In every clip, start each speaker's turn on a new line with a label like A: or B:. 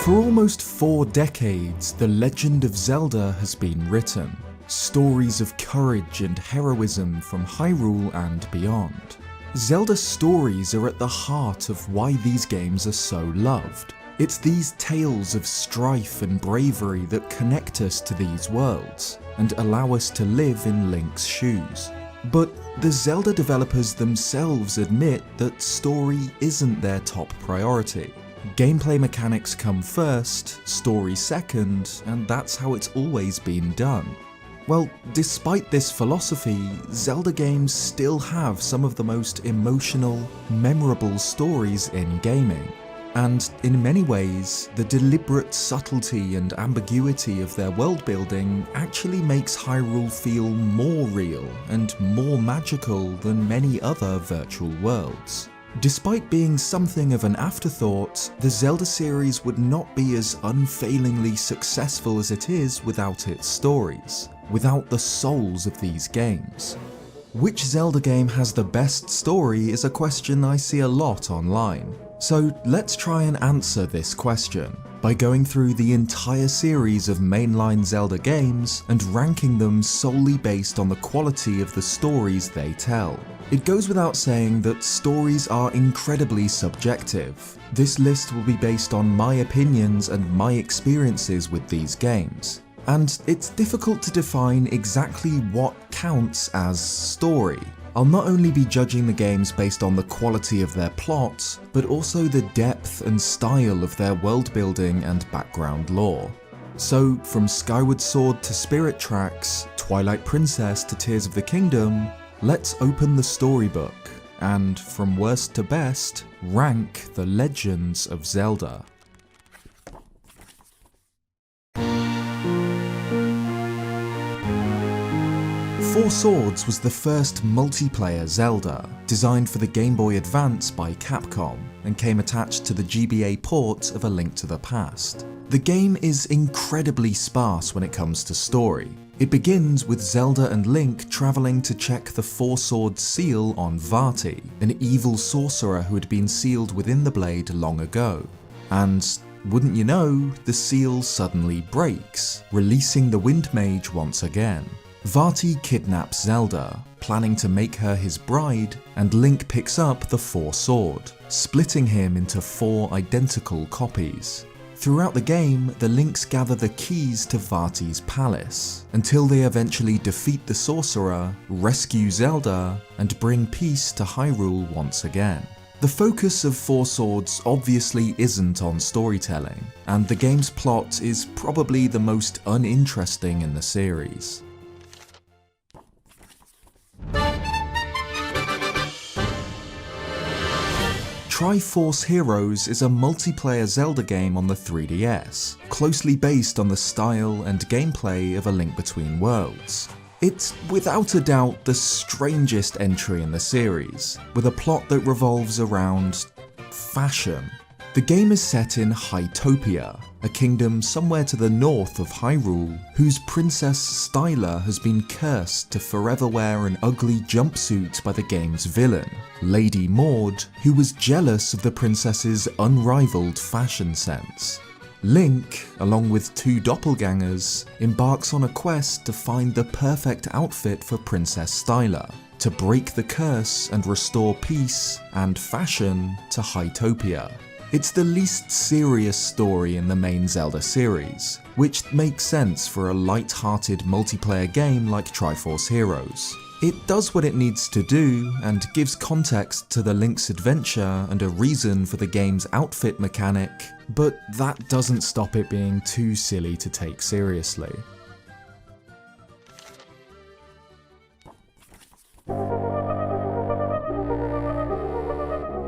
A: For almost 4 decades, the Legend of Zelda has been written. Stories of courage and heroism from Hyrule and beyond. Zelda stories are at the heart of why these games are so loved. It's these tales of strife and bravery that connect us to these worlds, and allow us to live in Link's shoes. But the Zelda developers themselves admit that story isn't their top priority. Gameplay mechanics come first, story second, and that's how it's always been done. Well, despite this philosophy, Zelda games still have some of the most emotional, memorable stories in gaming. And in many ways, the deliberate subtlety and ambiguity of their world building actually makes Hyrule feel more real and more magical than many other virtual worlds. Despite being something of an afterthought, the Zelda series would not be as unfailingly successful as it is without its stories, without the souls of these games. Which Zelda game has the best story is a question I see a lot online. So let's try and answer this question by going through the entire series of mainline Zelda games and ranking them solely based on the quality of the stories they tell. It goes without saying that stories are incredibly subjective. This list will be based on my opinions and my experiences with these games. And it's difficult to define exactly what counts as story. I'll not only be judging the games based on the quality of their plot, but also the depth and style of their world building and background lore. So from Skyward Sword to Spirit Tracks, Twilight Princess to Tears of the Kingdom, let's open the Storybook, and from worst to best, rank the Legends of Zelda. Four Swords was the first multiplayer Zelda, designed for the Game Boy Advance by Capcom, and came attached to the GBA port of A Link to the Past. The game is incredibly sparse when it comes to story. It begins with Zelda and Link travelling to check the Four Swords seal on Vati, an evil sorcerer who had been sealed within the blade long ago. And wouldn't you know, the seal suddenly breaks, releasing the Wind Mage once again. Vati kidnaps Zelda, planning to make her his bride, and Link picks up the Four Sword, splitting him into 4 identical copies. Throughout the game, the Links gather the keys to Vati's palace, until they eventually defeat the sorcerer, rescue Zelda, and bring peace to Hyrule once again. The focus of Four Swords obviously isn't on storytelling, and the game's plot is probably the most uninteresting in the series. Triforce Heroes is a multiplayer Zelda game on the 3DS, closely based on the style and gameplay of A Link Between Worlds. It's without a doubt the strangest entry in the series, with a plot that revolves around fashion. The game is set in Hytopia, a kingdom somewhere to the north of Hyrule, whose Princess Styla has been cursed to forever wear an ugly jumpsuit by the game's villain, Lady Maud, who was jealous of the princess's unrivaled fashion sense. Link, along with 2 doppelgangers, embarks on a quest to find the perfect outfit for Princess Styla, to break the curse and restore peace and fashion to Hytopia. It's the least serious story in the main Zelda series, which makes sense for a light-hearted multiplayer game like Triforce Heroes. It does what it needs to do, and gives context to the Link's adventure and a reason for the game's outfit mechanic, but that doesn't stop it being too silly to take seriously.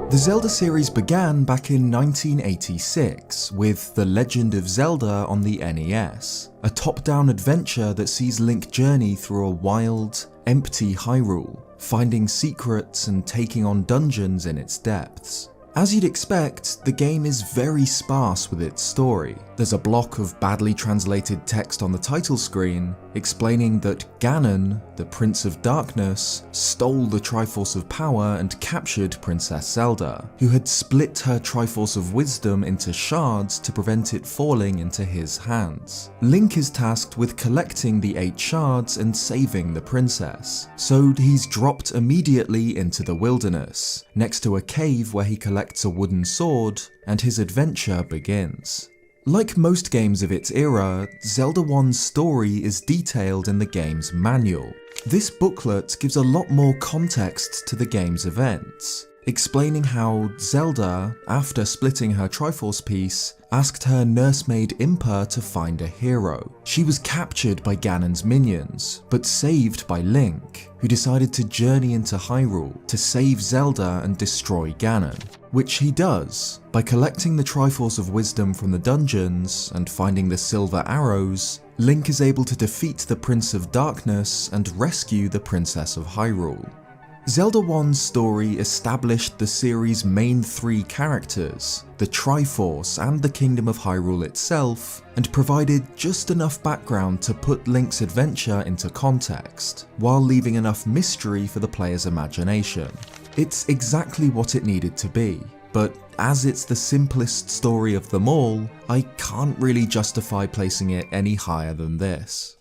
A: The Zelda series began back in 1986 with The Legend of Zelda on the NES, a top-down adventure that sees Link journey through a wild, empty Hyrule, finding secrets and taking on dungeons in its depths. As you'd expect, the game is very sparse with its story, There's a block of badly translated text on the title screen explaining that Ganon, the Prince of Darkness, stole the Triforce of Power and captured Princess Zelda, who had split her Triforce of Wisdom into shards to prevent it falling into his hands. Link is tasked with collecting the 8 shards and saving the princess, so he's dropped immediately into the wilderness, next to a cave where he collects a wooden sword, and his adventure begins. Like most games of its era, Zelda 1's story is detailed in the game's manual. This booklet gives a lot more context to the game's events, explaining how Zelda, after splitting her Triforce piece, asked her nursemaid Impa to find a hero. She was captured by Ganon's minions, but saved by Link, who decided to journey into Hyrule to save Zelda and destroy Ganon. Which he does, by collecting the Triforce of Wisdom from the dungeons and finding the silver arrows. Link is able to defeat the Prince of Darkness and rescue the Princess of Hyrule. Zelda 1's story established the series' main 3 characters, the Triforce and the Kingdom of Hyrule itself, and provided just enough background to put Link's adventure into context, while leaving enough mystery for the player's imagination. It's exactly what it needed to be, but as it's the simplest story of them all, I can't really justify placing it any higher than this.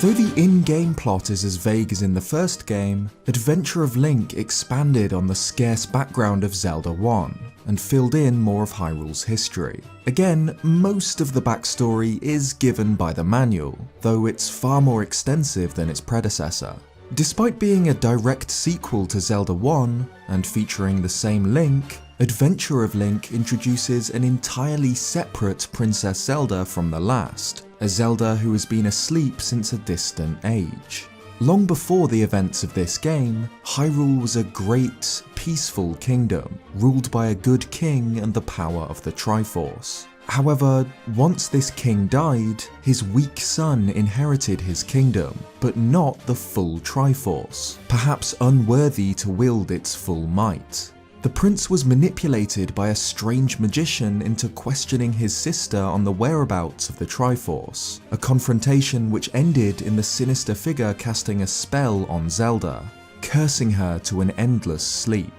A: Though the in-game plot is as vague as in the first game, Adventure of Link expanded on the scarce background of Zelda 1, and filled in more of Hyrule's history. Again, most of the backstory is given by the manual, though it's far more extensive than its predecessor. Despite being a direct sequel to Zelda 1, and featuring the same Link, Adventure of Link introduces an entirely separate Princess Zelda from the last, a Zelda who has been asleep since a distant age. Long before the events of this game, Hyrule was a great, peaceful kingdom, ruled by a good king and the power of the Triforce. However, once this king died, his weak son inherited his kingdom, but not the full Triforce, perhaps unworthy to wield its full might. The prince was manipulated by a strange magician into questioning his sister on the whereabouts of the Triforce, a confrontation which ended in the sinister figure casting a spell on Zelda, cursing her to an endless sleep.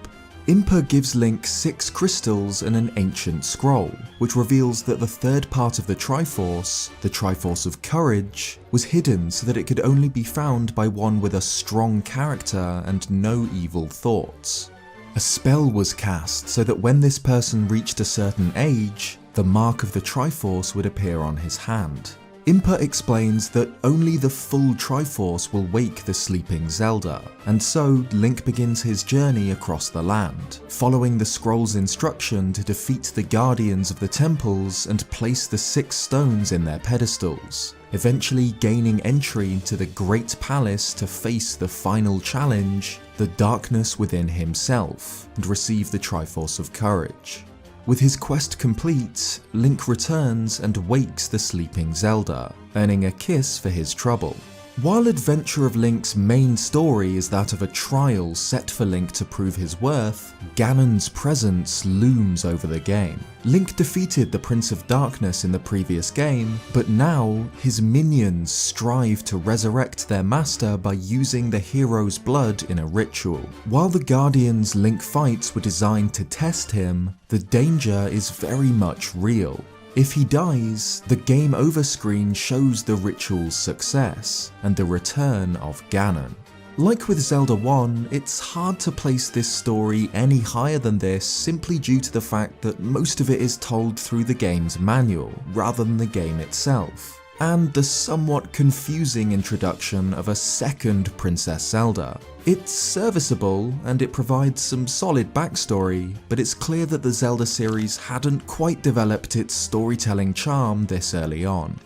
A: Impa gives Link 6 crystals and an ancient scroll, which reveals that the third part of the Triforce of Courage, was hidden so that it could only be found by one with a strong character and no evil thoughts. A spell was cast so that when this person reached a certain age, the mark of the Triforce would appear on his hand. Impa explains that only the full Triforce will wake the sleeping Zelda, and so Link begins his journey across the land, following the scroll's instruction to defeat the guardians of the temples and place the 6 stones in their pedestals, eventually gaining entry into the Great Palace to face the final challenge, the darkness within himself, and receive the Triforce of Courage. With his quest complete, Link returns and wakes the sleeping Zelda, earning a kiss for his trouble. While Adventure of Link's main story is that of a trial set for Link to prove his worth, Ganon's presence looms over the game. Link defeated the Prince of Darkness in the previous game, but now his minions strive to resurrect their master by using the hero's blood in a ritual. While the Guardians Link fights were designed to test him, the danger is very much real. If he dies, the game over screen shows the ritual's success and the return of Ganon. Like with Zelda 1, it's hard to place this story any higher than this simply due to the fact that most of it is told through the game's manual rather than the game itself, and the somewhat confusing introduction of a second Princess Zelda. It's serviceable and it provides some solid backstory, but it's clear that the Zelda series hadn't quite developed its storytelling charm this early on.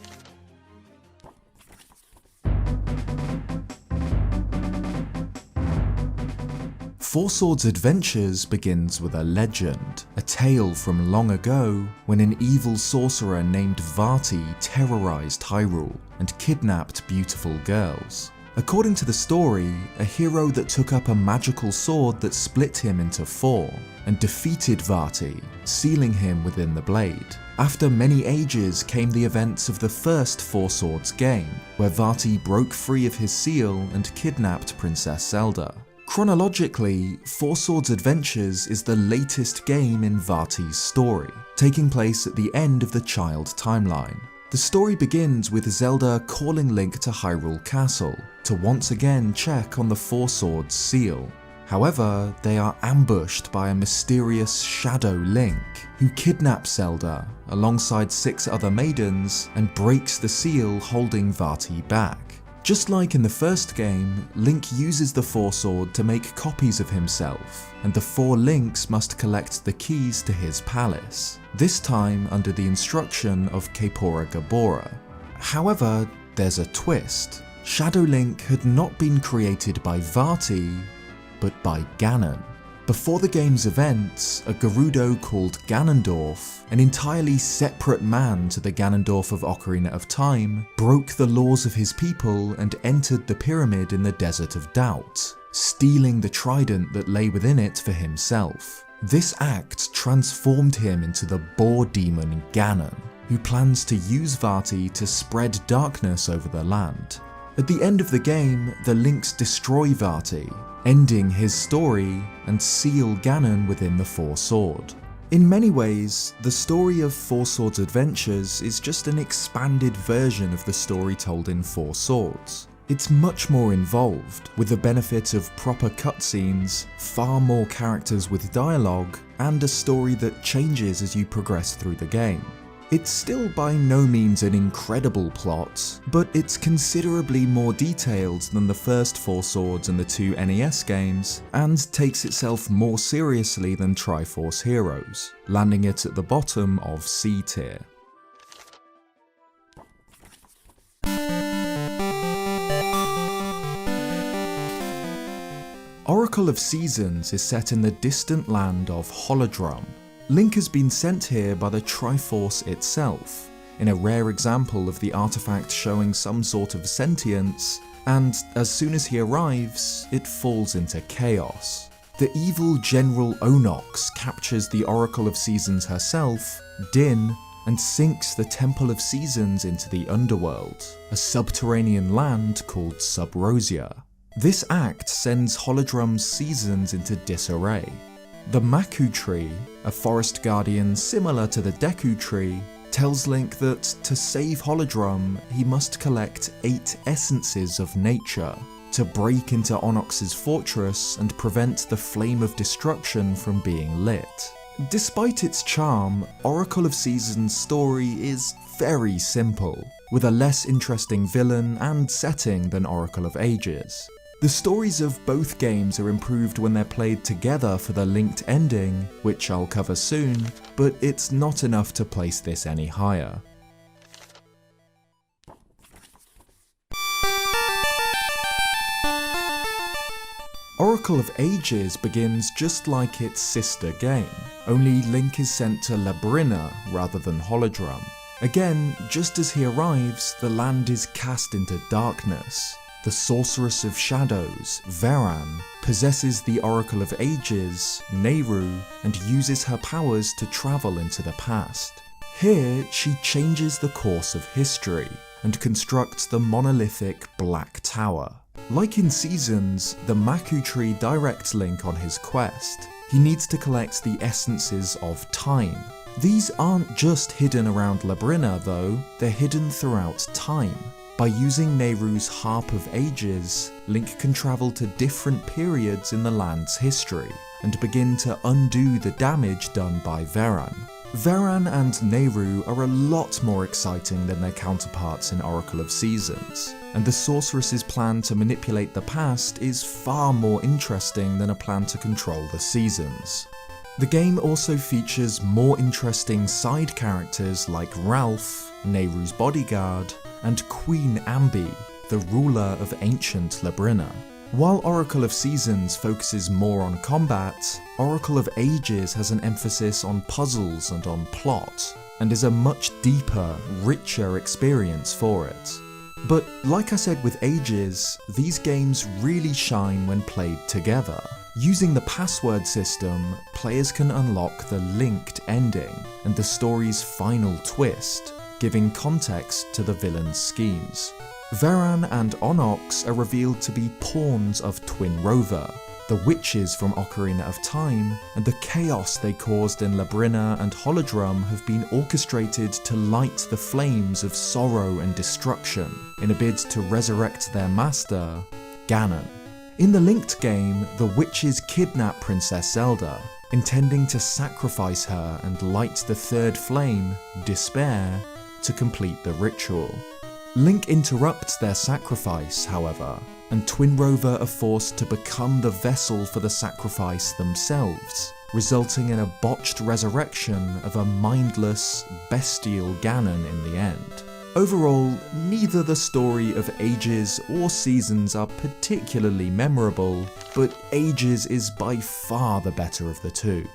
A: Four Swords Adventures begins with a legend, a tale from long ago when an evil sorcerer named Vati terrorized Hyrule and kidnapped beautiful girls. According to the story, a hero that took up a magical sword that split him into four and defeated Vati, sealing him within the blade. After many ages came the events of the first Four Swords game, where Vati broke free of his seal and kidnapped Princess Zelda. Chronologically, Four Swords Adventures is the latest game in Vati's story, taking place at the end of the child timeline. The story begins with Zelda calling Link to Hyrule Castle to once again check on the Four Swords seal. However, they are ambushed by a mysterious Shadow Link, who kidnaps Zelda alongside 6 other maidens and breaks the seal holding Vati back. Just like in the first game, Link uses the Four Sword to make copies of himself, and the 4 Links must collect the keys to his palace, this time under the instruction of Kaepora Gaebora. However, there's a twist. Shadow Link had not been created by Vati, but by Ganon. Before the game's events, a Gerudo called Ganondorf, an entirely separate man to the Ganondorf of Ocarina of Time, broke the laws of his people and entered the pyramid in the Desert of Doubt, stealing the trident that lay within it for himself. This act transformed him into the boar demon Ganon, who plans to use Vati to spread darkness over the land. At the end of the game, the Links destroy Vati, ending his story and seal Ganon within the Four Sword. In many ways, the story of Four Swords Adventures is just an expanded version of the story told in Four Swords. It's much more involved, with the benefit of proper cutscenes, far more characters with dialogue, and a story that changes as you progress through the game. It's still by no means an incredible plot, but it's considerably more detailed than the first Four Swords and the 2 NES games, and takes itself more seriously than Triforce Heroes, landing it at the bottom of C tier. Oracle of Seasons is set in the distant land of Holodrum. Link has been sent here by the Triforce itself, in a rare example of the artifact showing some sort of sentience, and as soon as he arrives, it falls into chaos. The evil General Onox captures the Oracle of Seasons herself, Din, and sinks the Temple of Seasons into the underworld, a subterranean land called Subrosia. This act sends Holodrum's seasons into disarray. The Maku Tree, a forest guardian similar to the Deku Tree, tells Link that to save Holodrum, he must collect 8 essences of nature to break into Onox's fortress and prevent the flame of destruction from being lit. Despite its charm, Oracle of Seasons' story is very simple, with a less interesting villain and setting than Oracle of Ages. The stories of both games are improved when they're played together for the linked ending, which I'll cover soon, but it's not enough to place this any higher. Oracle of Ages begins just like its sister game, only Link is sent to Labrynna rather than Holodrum. Again, just as he arrives, the land is cast into darkness. The Sorceress of Shadows, Veran, possesses the Oracle of Ages, Nehru, and uses her powers to travel into the past. Here, she changes the course of history and constructs the monolithic Black Tower. Like in Seasons, the Maku Tree directs Link on his quest. He needs to collect the essences of time. These aren't just hidden around Labrynna though, they're hidden throughout time. By using Nehru's Harp of Ages, Link can travel to different periods in the land's history, and begin to undo the damage done by Veran. Veran and Nehru are a lot more exciting than their counterparts in Oracle of Seasons, and the sorceress's plan to manipulate the past is far more interesting than a plan to control the seasons. The game also features more interesting side characters like Ralph, Nehru's bodyguard, and Queen Ambi, the ruler of ancient Labrynna. While Oracle of Seasons focuses more on combat, Oracle of Ages has an emphasis on puzzles and on plot, and is a much deeper, richer experience for it. But like I said with Ages, these games really shine when played together. Using the password system, players can unlock the linked ending and the story's final twist, giving context to the villain's schemes. Veran and Onox are revealed to be pawns of Twinrova, the witches from Ocarina of Time, and the chaos they caused in Labrynna and Holodrum have been orchestrated to light the flames of sorrow and destruction in a bid to resurrect their master, Ganon. In the linked game, the witches kidnap Princess Zelda, intending to sacrifice her and light the third flame, Despair, to complete the ritual. Link interrupts their sacrifice, however, and Twinrova are forced to become the vessel for the sacrifice themselves, resulting in a botched resurrection of a mindless, bestial Ganon in the end. Overall, neither the story of Ages or Seasons are particularly memorable, but Ages is by far the better of the two.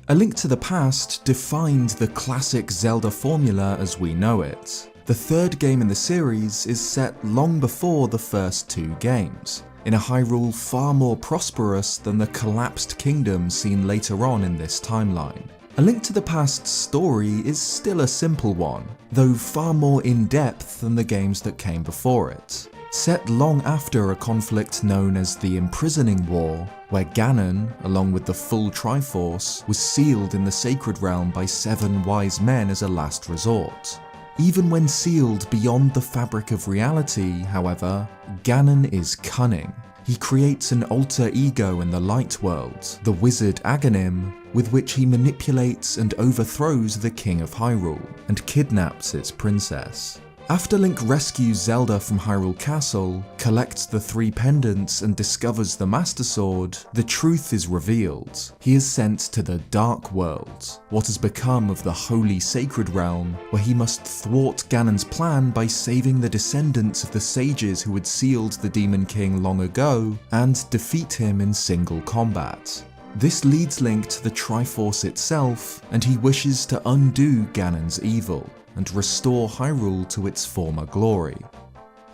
A: A Link to the Past defined the classic Zelda formula as we know it. The third game in the series is set long before the first two games, in a Hyrule far more prosperous than the collapsed kingdom seen later on in this timeline. A Link to the Past's story is still a simple one, though far more in-depth than the games that came before it. Set long after a conflict known as the Imprisoning War, where Ganon, along with the full Triforce, was sealed in the Sacred Realm by 7 wise men as a last resort. Even when sealed beyond the fabric of reality, however, Ganon is cunning. He creates an alter ego in the Light World, the wizard Aghanim, with which he manipulates and overthrows the King of Hyrule, and kidnaps its princess. After Link rescues Zelda from Hyrule Castle, collects the 3 pendants and discovers the Master Sword, the truth is revealed. He is sent to the Dark World, what has become of the Holy Sacred Realm, where he must thwart Ganon's plan by saving the descendants of the sages who had sealed the Demon King long ago, and defeat him in single combat. This leads Link to the Triforce itself, and he wishes to undo Ganon's evil and restore Hyrule to its former glory.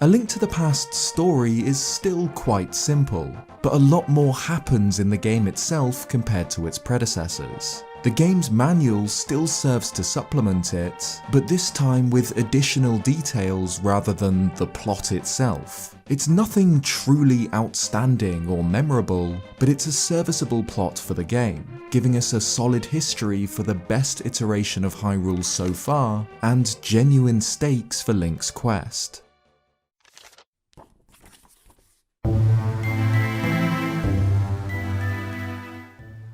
A: A Link to the Past story is still quite simple, but a lot more happens in the game itself compared to its predecessors. The game's manual still serves to supplement it, but this time with additional details rather than the plot itself. It's nothing truly outstanding or memorable, but it's a serviceable plot for the game, giving us a solid history for the best iteration of Hyrule so far, and genuine stakes for Link's quest.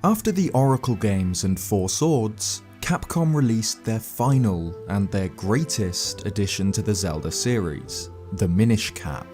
A: After the Oracle games and Four Swords, Capcom released their final and their greatest addition to the Zelda series, the Minish Cap.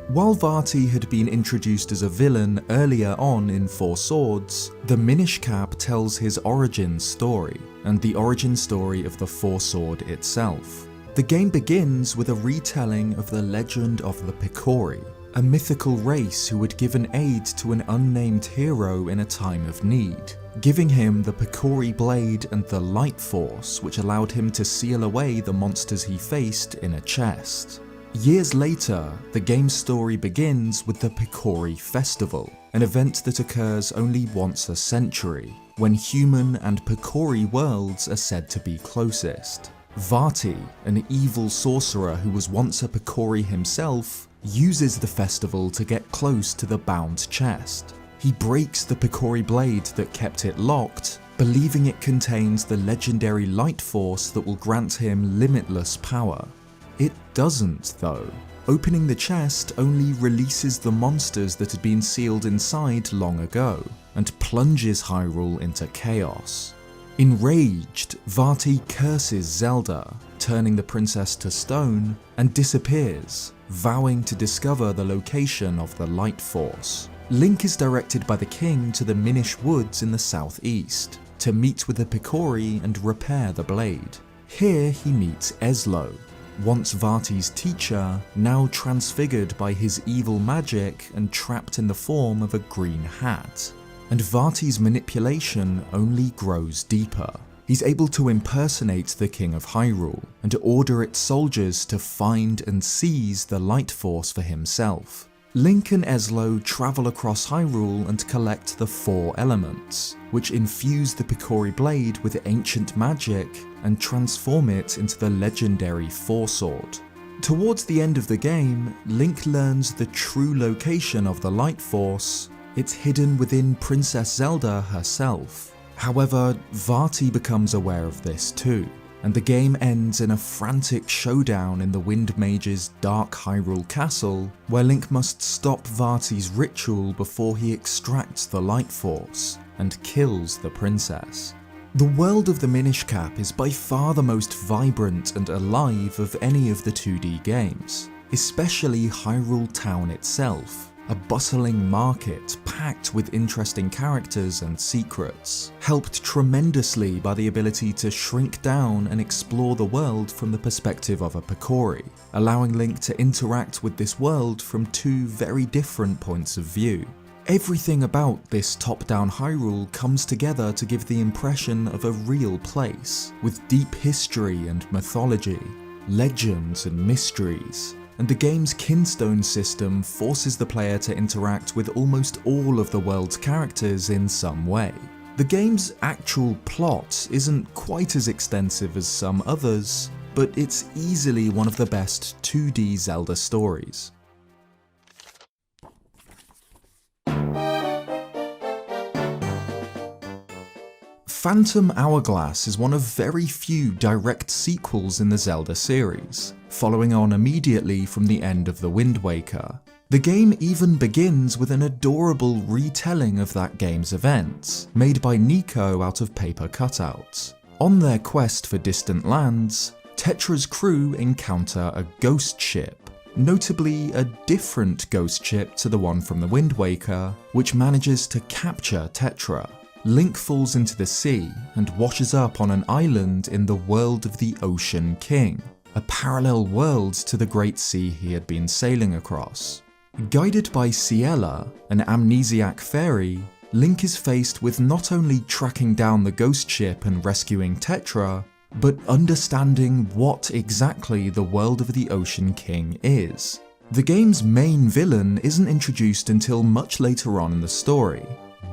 A: While Vati had been introduced as a villain earlier on in Four Swords, the Minish Cap tells his origin story, and the origin story of the Four Sword itself. The game begins with a retelling of the legend of the Picori, a mythical race who had given aid to an unnamed hero in a time of need, giving him the Picori Blade and the Light Force, which allowed him to seal away the monsters he faced in a chest. Years later, the game's story begins with the Picori Festival, an event that occurs only once a century, when human and Picori worlds are said to be closest. Vati, an evil sorcerer who was once a Picori himself, uses the festival to get close to the bound chest. He breaks the Picori blade that kept it locked, believing it contains the legendary Light Force that will grant him limitless power. It doesn't, though. Opening the chest only releases the monsters that had been sealed inside long ago, and plunges Hyrule into chaos. Enraged, Vati curses Zelda, turning the princess to stone, and disappears, vowing to discover the location of the Light Force. Link is directed by the king to the Minish Woods in the southeast, to meet with the Picori and repair the blade. Here he meets Eslo, once Vati's teacher, now transfigured by his evil magic and trapped in the form of a green hat. and Vati's manipulation only grows deeper. He's able to impersonate the King of Hyrule and order its soldiers to find and seize the light force for himself. Link and Eslo travel across Hyrule and collect the four elements, which infuse the Picori blade with ancient magic and transform it into the legendary Four Sword. Towards the end of the game, Link learns the true location of the light force. It's hidden within Princess Zelda herself. However, Vati becomes aware of this too, and the game ends in a frantic showdown in the Wind Mage's Dark Hyrule Castle, where Link must stop Vati's ritual before he extracts the light force and kills the princess. The world of the Minish Cap is by far the most vibrant and alive of any of the 2D games, especially Hyrule Town itself. A bustling market packed with interesting characters and secrets, helped tremendously by the ability to shrink down and explore the world from the perspective of a Picori, allowing Link to interact with this world from two very different points of view. Everything about this top-down Hyrule comes together to give the impression of a real place, with deep history and mythology, legends and mysteries. And the game's Kinstone system forces the player to interact with almost all of the world's characters in some way. The game's actual plot isn't quite as extensive as some others, but it's easily one of the best 2D Zelda stories. Phantom Hourglass is one of very few direct sequels in the Zelda series, following on immediately from the end of the Wind Waker. The game even begins with an adorable retelling of that game's events, made by Nico out of paper cutouts. On their quest for distant lands, Tetra's crew encounter a ghost ship, notably a different ghost ship to the one from the Wind Waker, which manages to capture Tetra. Link falls into the sea and washes up on an island in the world of the Ocean King, a parallel world to the Great Sea he had been sailing across. Guided by Ciela, an amnesiac fairy, Link is faced with not only tracking down the ghost ship and rescuing Tetra, but understanding what exactly the world of the Ocean King is. The game's main villain isn't introduced until much later on in the story.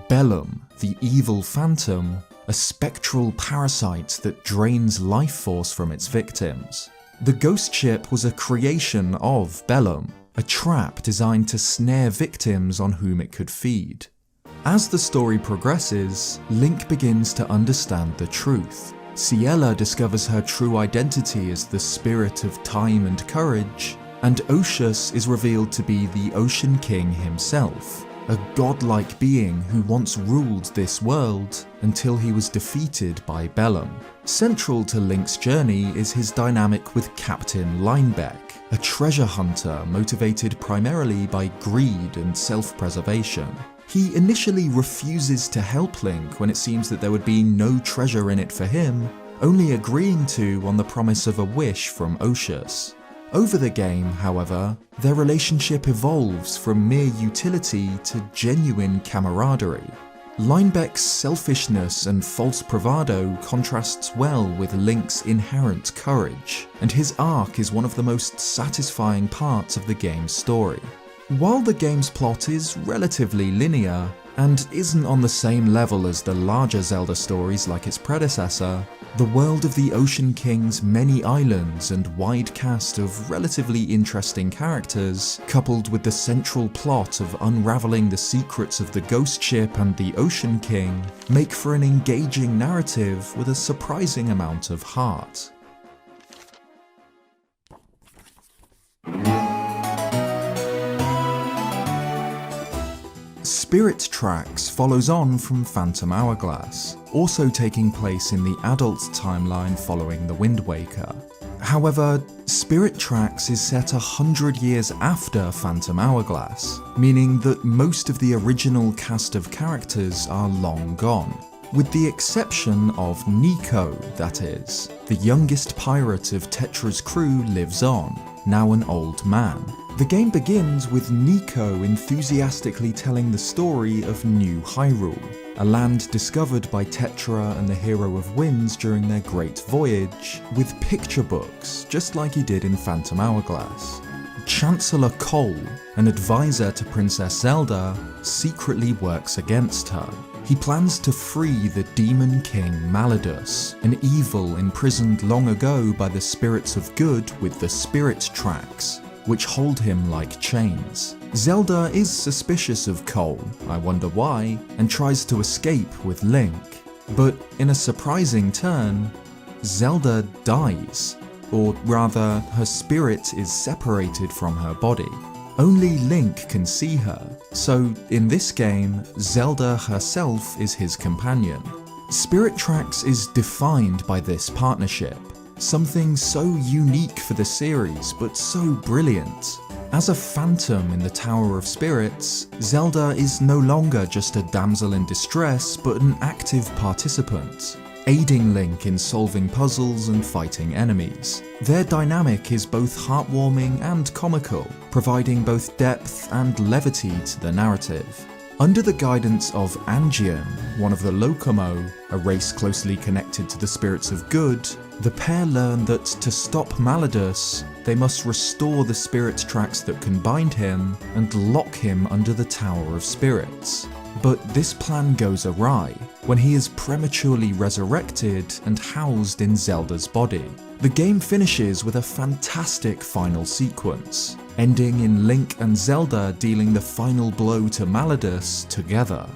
A: Bellum, the evil phantom, a spectral parasite that drains life force from its victims. The ghost ship was a creation of Bellum, a trap designed to snare victims on whom it could feed. As the story progresses, Link begins to understand the truth. Ciela discovers her true identity as the spirit of time and courage, and Oceus is revealed to be the Ocean King himself, a godlike being who once ruled this world until he was defeated by Bellum. Central to Link's journey is his dynamic with Captain Linebeck, a treasure hunter motivated primarily by greed and self-preservation. He initially refuses to help Link when it seems that there would be no treasure in it for him, only agreeing to on the promise of a wish from Oceus. Over the game, however, their relationship evolves from mere utility to genuine camaraderie. Linebeck's selfishness and false bravado contrasts well with Link's inherent courage, and his arc is one of the most satisfying parts of the game's story. While the game's plot is relatively linear, and isn't on the same level as the larger Zelda stories like its predecessor, the world of the Ocean King's many islands and wide cast of relatively interesting characters, coupled with the central plot of unraveling the secrets of the ghost ship and the Ocean King, make for an engaging narrative with a surprising amount of heart. Spirit Tracks follows on from Phantom Hourglass, also taking place in the adult timeline following the Wind Waker. However, Spirit Tracks is set 100 years after Phantom Hourglass, meaning that most of the original cast of characters are long gone. With the exception of Nico, that is. The youngest pirate of Tetra's crew lives on, now an old man. The game begins with Nico enthusiastically telling the story of New Hyrule, a land discovered by Tetra and the Hero of Winds during their great voyage, with picture books, just like he did in Phantom Hourglass. Chancellor Cole, an advisor to Princess Zelda, secretly works against her. He plans to free the Demon King Malladus, an evil imprisoned long ago by the spirits of good with the Spirit Tracks, which hold him like chains. Zelda is suspicious of Cole, I wonder why, and tries to escape with Link. But in a surprising turn, Zelda dies, or rather, her spirit is separated from her body. Only Link can see her, so in this game, Zelda herself is his companion. Spirit Tracks is defined by this partnership, something so unique for the series, but so brilliant. As a phantom in the Tower of Spirits, Zelda is no longer just a damsel in distress, but an active participant, aiding Link in solving puzzles and fighting enemies. Their dynamic is both heartwarming and comical, providing both depth and levity to the narrative. Under the guidance of Angian, one of the Lokomo, a race closely connected to the spirits of good, the pair learn that to stop Malladus, they must restore the spirit tracks that can bind him and lock him under the Tower of Spirits. But this plan goes awry when he is prematurely resurrected and housed in Zelda's body. The game finishes with a fantastic final sequence, ending in Link and Zelda dealing the final blow to Malladus together.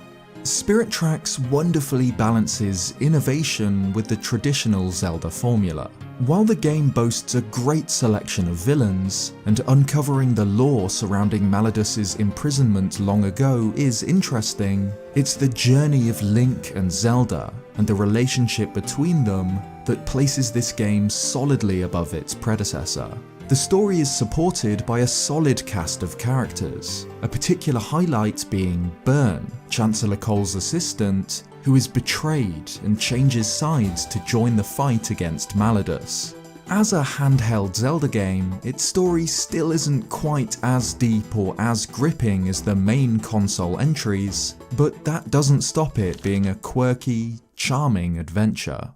A: Spirit Tracks wonderfully balances innovation with the traditional Zelda formula. While the game boasts a great selection of villains, and uncovering the lore surrounding Malladus's imprisonment long ago is interesting, it's the journey of Link and Zelda, and the relationship between them, that places this game solidly above its predecessor. The story is supported by a solid cast of characters, a particular highlight being Byrne, Chancellor Cole's assistant, who is betrayed and changes sides to join the fight against Malladus. As a handheld Zelda game, its story still isn't quite as deep or as gripping as the main console entries, but that doesn't stop it being a quirky, charming adventure.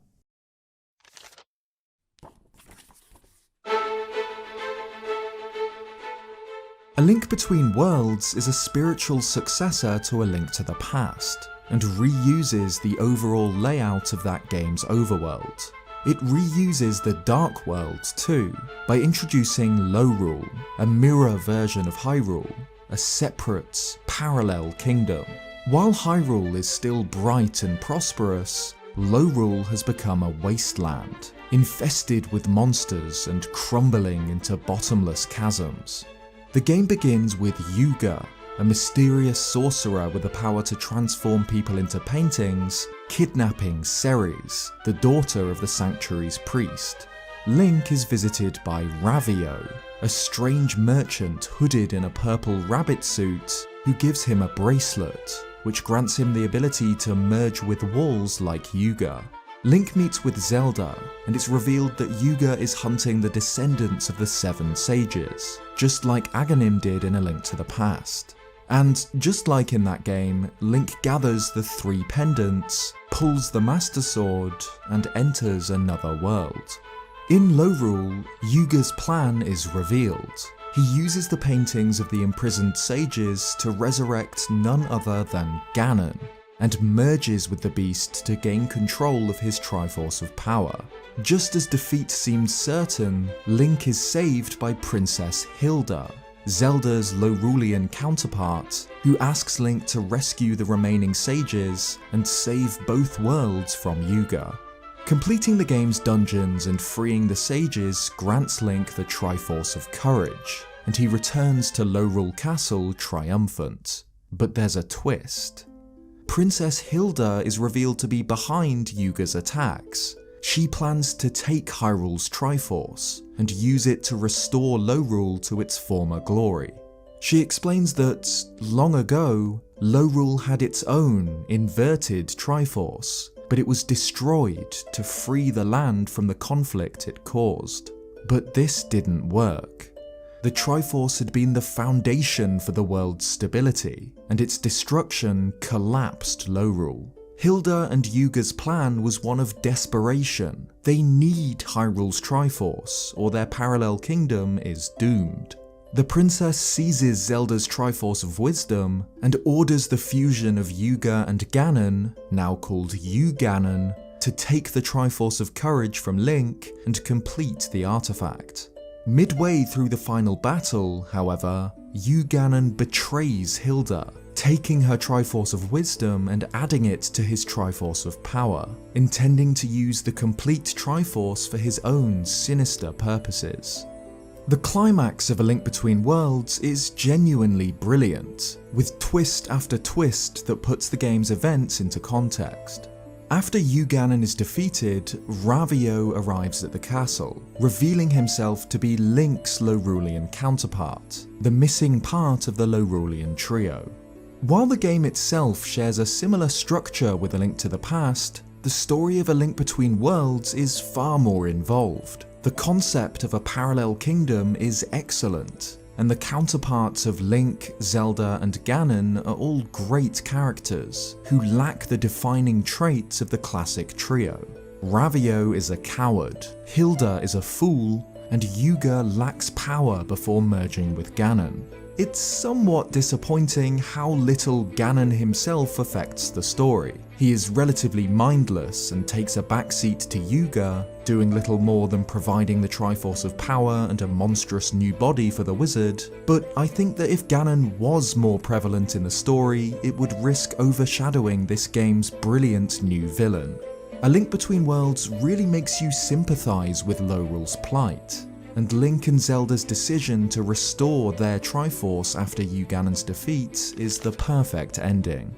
A: A Link Between Worlds is a spiritual successor to A Link to the Past, and reuses the overall layout of that game's overworld. It reuses the Dark World too, by introducing Lorule, a mirror version of Hyrule, a separate, parallel kingdom. While Hyrule is still bright and prosperous, Lorule has become a wasteland, infested with monsters and crumbling into bottomless chasms. The game begins with Yuga, a mysterious sorcerer with the power to transform people into paintings, kidnapping Ceres, the daughter of the sanctuary's priest. Link is visited by Ravio, a strange merchant hooded in a purple rabbit suit, who gives him a bracelet, which grants him the ability to merge with walls like Yuga. Link meets with Zelda, and it's revealed that Yuga is hunting the descendants of the Seven Sages, just like Aghanim did in A Link to the Past. And just like in that game, Link gathers the 3 pendants, pulls the Master Sword, and enters another world. In Lorule, Yuga's plan is revealed. He uses the paintings of the imprisoned sages to resurrect none other than Ganon, and merges with the beast to gain control of his Triforce of Power. Just as defeat seemed certain, Link is saved by Princess Hilda, Zelda's Lorulean counterpart, who asks Link to rescue the remaining sages and save both worlds from Yuga. Completing the game's dungeons and freeing the sages grants Link the Triforce of Courage, and he returns to Lorule Castle triumphant. But there's a twist. Princess Hilda is revealed to be behind Yuga's attacks. She plans to take Hyrule's Triforce and use it to restore Lorule to its former glory. She explains that, long ago, Lorule had its own inverted Triforce, but it was destroyed to free the land from the conflict it caused. But this didn't work. The Triforce had been the foundation for the world's stability, and its destruction collapsed Lorule. Hilda and Yuga's plan was one of desperation. They need Hyrule's Triforce, or their parallel kingdom is doomed. The princess seizes Zelda's Triforce of Wisdom and orders the fusion of Yuga and Ganon, now called Yu-Ganon, to take the Triforce of Courage from Link and complete the artifact. Midway through the final battle, however, Yu-Ganon betrays Hilda, taking her Triforce of Wisdom and adding it to his Triforce of Power, intending to use the complete Triforce for his own sinister purposes. The climax of A Link Between Worlds is genuinely brilliant, with twist after twist that puts the game's events into context. After Yu-Ganon is defeated, Ravio arrives at the castle, revealing himself to be Link's Lorulean counterpart, the missing part of the Lorulean trio. While the game itself shares a similar structure with A Link to the Past, the story of A Link Between Worlds is far more involved. The concept of a parallel kingdom is excellent, and the counterparts of Link, Zelda, and Ganon are all great characters who lack the defining traits of the classic trio. Ravio is a coward, Hilda is a fool, and Yuga lacks power before merging with Ganon. It's somewhat disappointing how little Ganon himself affects the story. He is relatively mindless and takes a backseat to Yuga, doing little more than providing the Triforce of Power and a monstrous new body for the wizard, but I think that if Ganon was more prevalent in the story, it would risk overshadowing this game's brilliant new villain. A Link Between Worlds really makes you sympathise with Lorule's plight, and Link and Zelda's decision to restore their Triforce after Yu-Ganon's defeat is the perfect ending.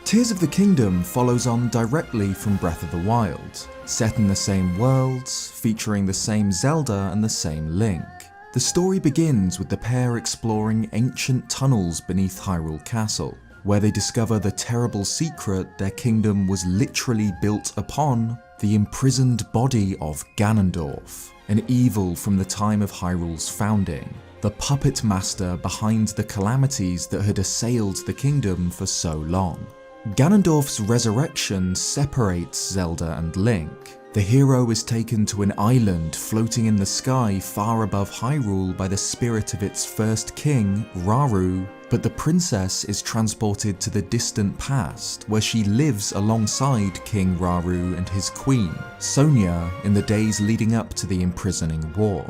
A: Tears of the Kingdom follows on directly from Breath of the Wild, set in the same worlds, featuring the same Zelda and the same Link. The story begins with the pair exploring ancient tunnels beneath Hyrule Castle, where they discover the terrible secret their kingdom was literally built upon: the imprisoned body of Ganondorf, an evil from the time of Hyrule's founding, the puppet master behind the calamities that had assailed the kingdom for so long. Ganondorf's resurrection separates Zelda and Link. The hero is taken to an island floating in the sky far above Hyrule by the spirit of its first king, Rauru, but the princess is transported to the distant past, where she lives alongside King Rauru and his queen, Sonia, in the days leading up to the imprisoning war.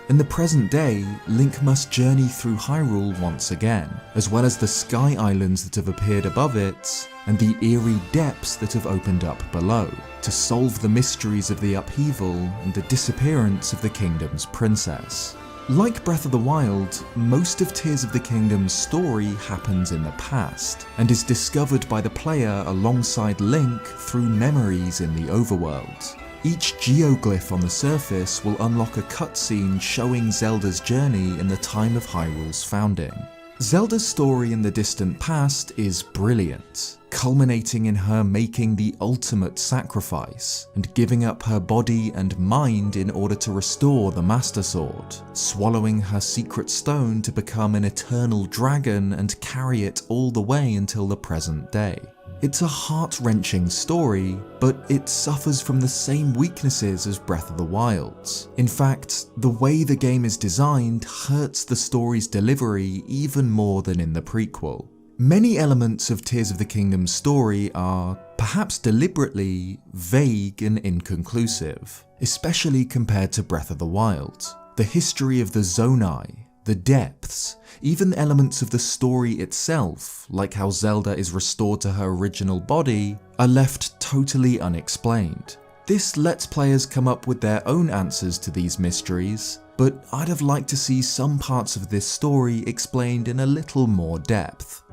A: In the present day, Link must journey through Hyrule once again, as well as the sky islands that have appeared above it, and the eerie depths that have opened up below, to solve the mysteries of the upheaval and the disappearance of the kingdom's princess. Like Breath of the Wild, most of Tears of the Kingdom's story happens in the past, and is discovered by the player alongside Link through memories in the overworld. Each geoglyph on the surface will unlock a cutscene showing Zelda's journey in the time of Hyrule's founding. Zelda's story in the distant past is brilliant, culminating in her making the ultimate sacrifice and giving up her body and mind in order to restore the Master Sword, swallowing her secret stone to become an eternal dragon and carry it all the way until the present day. It's a heart-wrenching story, but it suffers from the same weaknesses as Breath of the Wild. In fact, the way the game is designed hurts the story's delivery even more than in the prequel. Many elements of Tears of the Kingdom's story are, perhaps deliberately, vague and inconclusive, especially compared to Breath of the Wild. The history of the Zonai, the depths, even elements of the story itself, like how Zelda is restored to her original body, are left totally unexplained. This lets players come up with their own answers to these mysteries, but I'd have liked to see some parts of this story explained in a little more depth.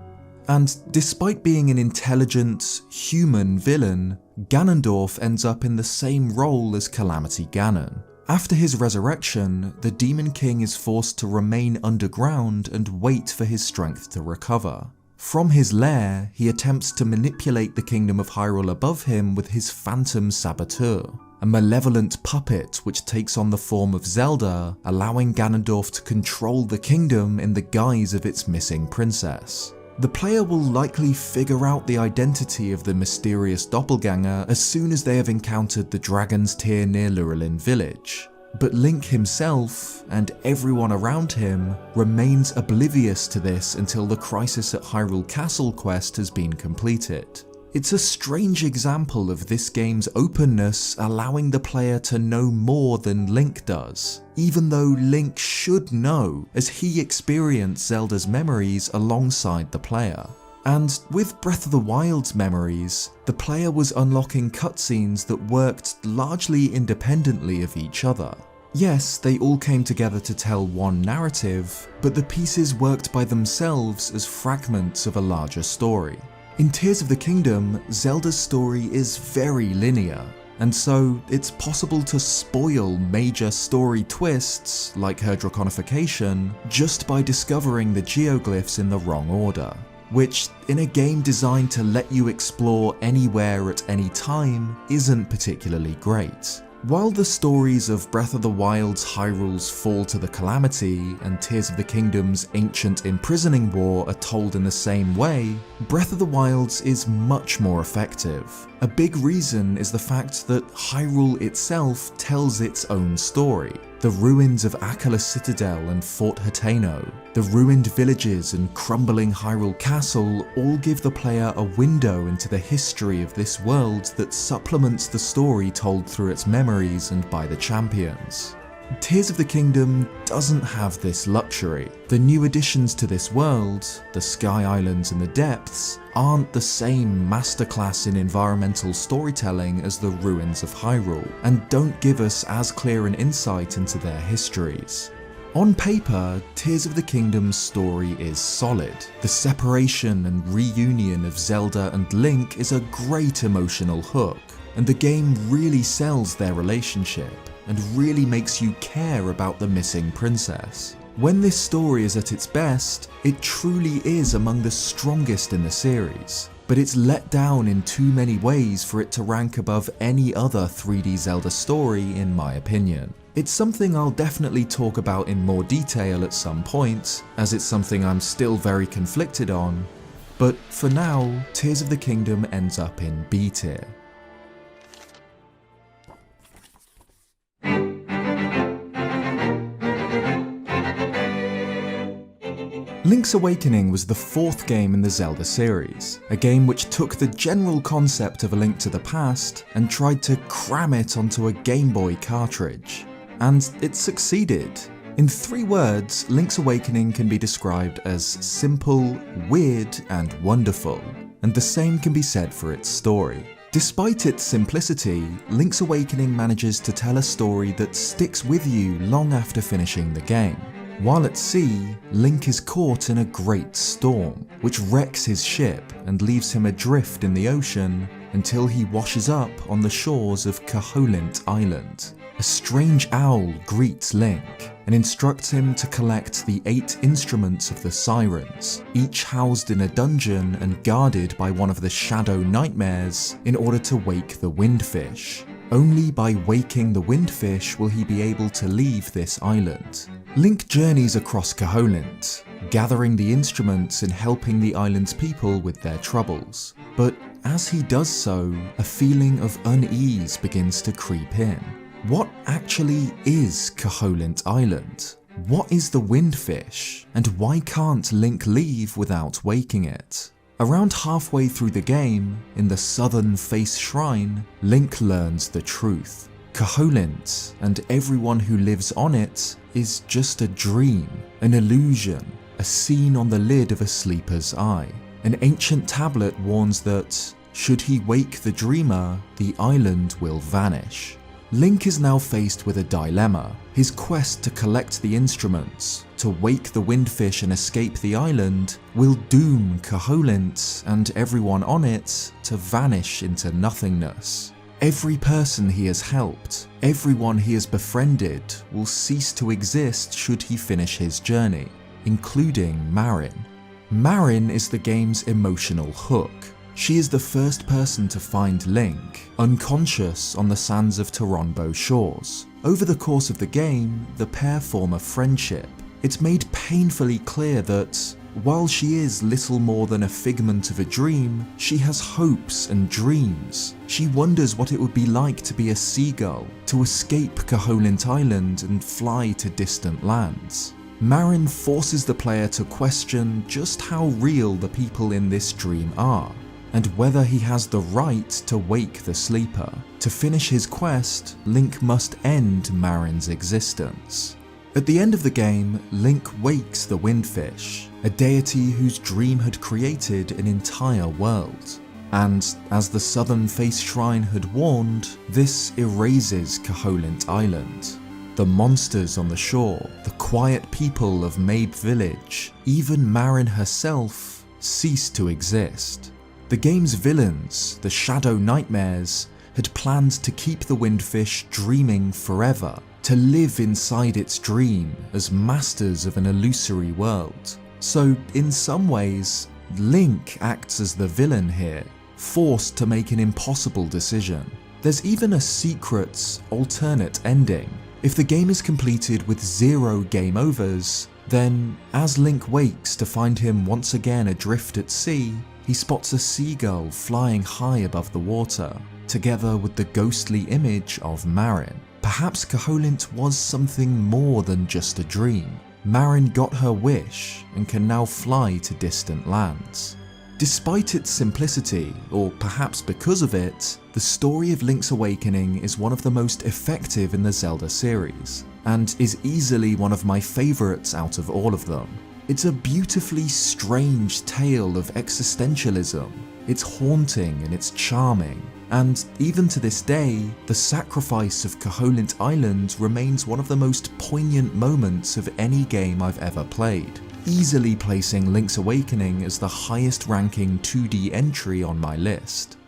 A: And despite being an intelligent, human villain, Ganondorf ends up in the same role as Calamity Ganon. After his resurrection, the Demon King is forced to remain underground and wait for his strength to recover. From his lair, he attempts to manipulate the kingdom of Hyrule above him with his phantom saboteur, a malevolent puppet which takes on the form of Zelda, allowing Ganondorf to control the kingdom in the guise of its missing princess. The player will likely figure out the identity of the mysterious doppelganger as soon as they have encountered the Dragon's Tear near Lurelin Village. But Link himself, and everyone around him, remains oblivious to this until the Crisis at Hyrule Castle quest has been completed. It's a strange example of this game's openness allowing the player to know more than Link does, even though Link should know as he experienced Zelda's memories alongside the player. And with Breath of the Wild's memories, the player was unlocking cutscenes that worked largely independently of each other. Yes, they all came together to tell one narrative, but the pieces worked by themselves as fragments of a larger story. In Tears of the Kingdom, Zelda's story is very linear, and so it's possible to spoil major story twists, like her draconification, just by discovering the geoglyphs in the wrong order. Which, in a game designed to let you explore anywhere at any time, isn't particularly great. While the stories of Breath of the Wild's Hyrule's fall to the Calamity and Tears of the Kingdom's ancient imprisoning war are told in the same way, Breath of the Wild's is much more effective. A big reason is the fact that Hyrule itself tells its own story. The ruins of Akala Citadel and Fort Hateno, the ruined villages and crumbling Hyrule Castle all give the player a window into the history of this world that supplements the story told through its memories and by the champions. Tears of the Kingdom doesn't have this luxury. The new additions to this world, the Sky Islands and the Depths, aren't the same masterclass in environmental storytelling as the ruins of Hyrule, and don't give us as clear an insight into their histories. On paper, Tears of the Kingdom's story is solid. The separation and reunion of Zelda and Link is a great emotional hook, and the game really sells their relationship, and really makes you care about the missing princess. When this story is at its best, it truly is among the strongest in the series, but it's let down in too many ways for it to rank above any other 3D Zelda story in my opinion. It's something I'll definitely talk about in more detail at some point, as it's something I'm still very conflicted on, but for now, Tears of the Kingdom ends up in B tier. Link's Awakening was the fourth game in the Zelda series, a game which took the general concept of A Link to the Past and tried to cram it onto a Game Boy cartridge. And it succeeded. In 3 words, Link's Awakening can be described as simple, weird, and wonderful, and the same can be said for its story. Despite its simplicity, Link's Awakening manages to tell a story that sticks with you long after finishing the game. While at sea, Link is caught in a great storm, which wrecks his ship and leaves him adrift in the ocean until he washes up on the shores of Koholint Island. A strange owl greets Link and instructs him to collect the 8 instruments of the Sirens, each housed in a dungeon and guarded by one of the Shadow Nightmares, in order to wake the Windfish. Only by waking the Windfish will he be able to leave this island. Link journeys across Koholint, gathering the instruments and helping the island's people with their troubles. But as he does so, a feeling of unease begins to creep in. What actually is Koholint Island? What is the Windfish? And why can't Link leave without waking it? Around halfway through the game, in the Southern Face Shrine, Link learns the truth. Koholint, and everyone who lives on it, is just a dream, an illusion, a scene on the lid of a sleeper's eye. An ancient tablet warns that, should he wake the dreamer, the island will vanish. Link is now faced with a dilemma. His quest to collect the instruments, to wake the Windfish and escape the island, will doom Koholint and everyone on it to vanish into nothingness. Every person he has helped, everyone he has befriended, will cease to exist should he finish his journey, including Marin. Marin is the game's emotional hook. She is the first person to find Link, unconscious on the sands of Taronbo shores. Over the course of the game, the pair form a friendship. It's made painfully clear that, while she is little more than a figment of a dream, she has hopes and dreams. She wonders what it would be like to be a seagull, to escape Koholint Island and fly to distant lands. Marin forces the player to question just how real the people in this dream are, and whether he has the right to wake the sleeper. To finish his quest, Link must end Marin's existence. At the end of the game, Link wakes the Windfish, a deity whose dream had created an entire world. And as the Southern Face Shrine had warned, this erases Koholint Island. The monsters on the shore, the quiet people of Mabe Village, even Marin herself, cease to exist. The game's villains, the Shadow Nightmares, had planned to keep the Windfish dreaming forever, to live inside its dream as masters of an illusory world. So in some ways, Link acts as the villain here, forced to make an impossible decision. There's even a secret, alternate ending. If the game is completed with 0 game overs, then as Link wakes to find him once again adrift at sea, he spots a seagull flying high above the water, together with the ghostly image of Marin. Perhaps Koholint was something more than just a dream. Marin got her wish and can now fly to distant lands. Despite its simplicity, or perhaps because of it, the story of Link's Awakening is one of the most effective in the Zelda series, and is easily one of my favourites out of all of them. It's a beautifully strange tale of existentialism. It's haunting and it's charming, and even to this day, the sacrifice of Koholint Island remains one of the most poignant moments of any game I've ever played, easily placing Link's Awakening as the highest ranking 2D entry on my list.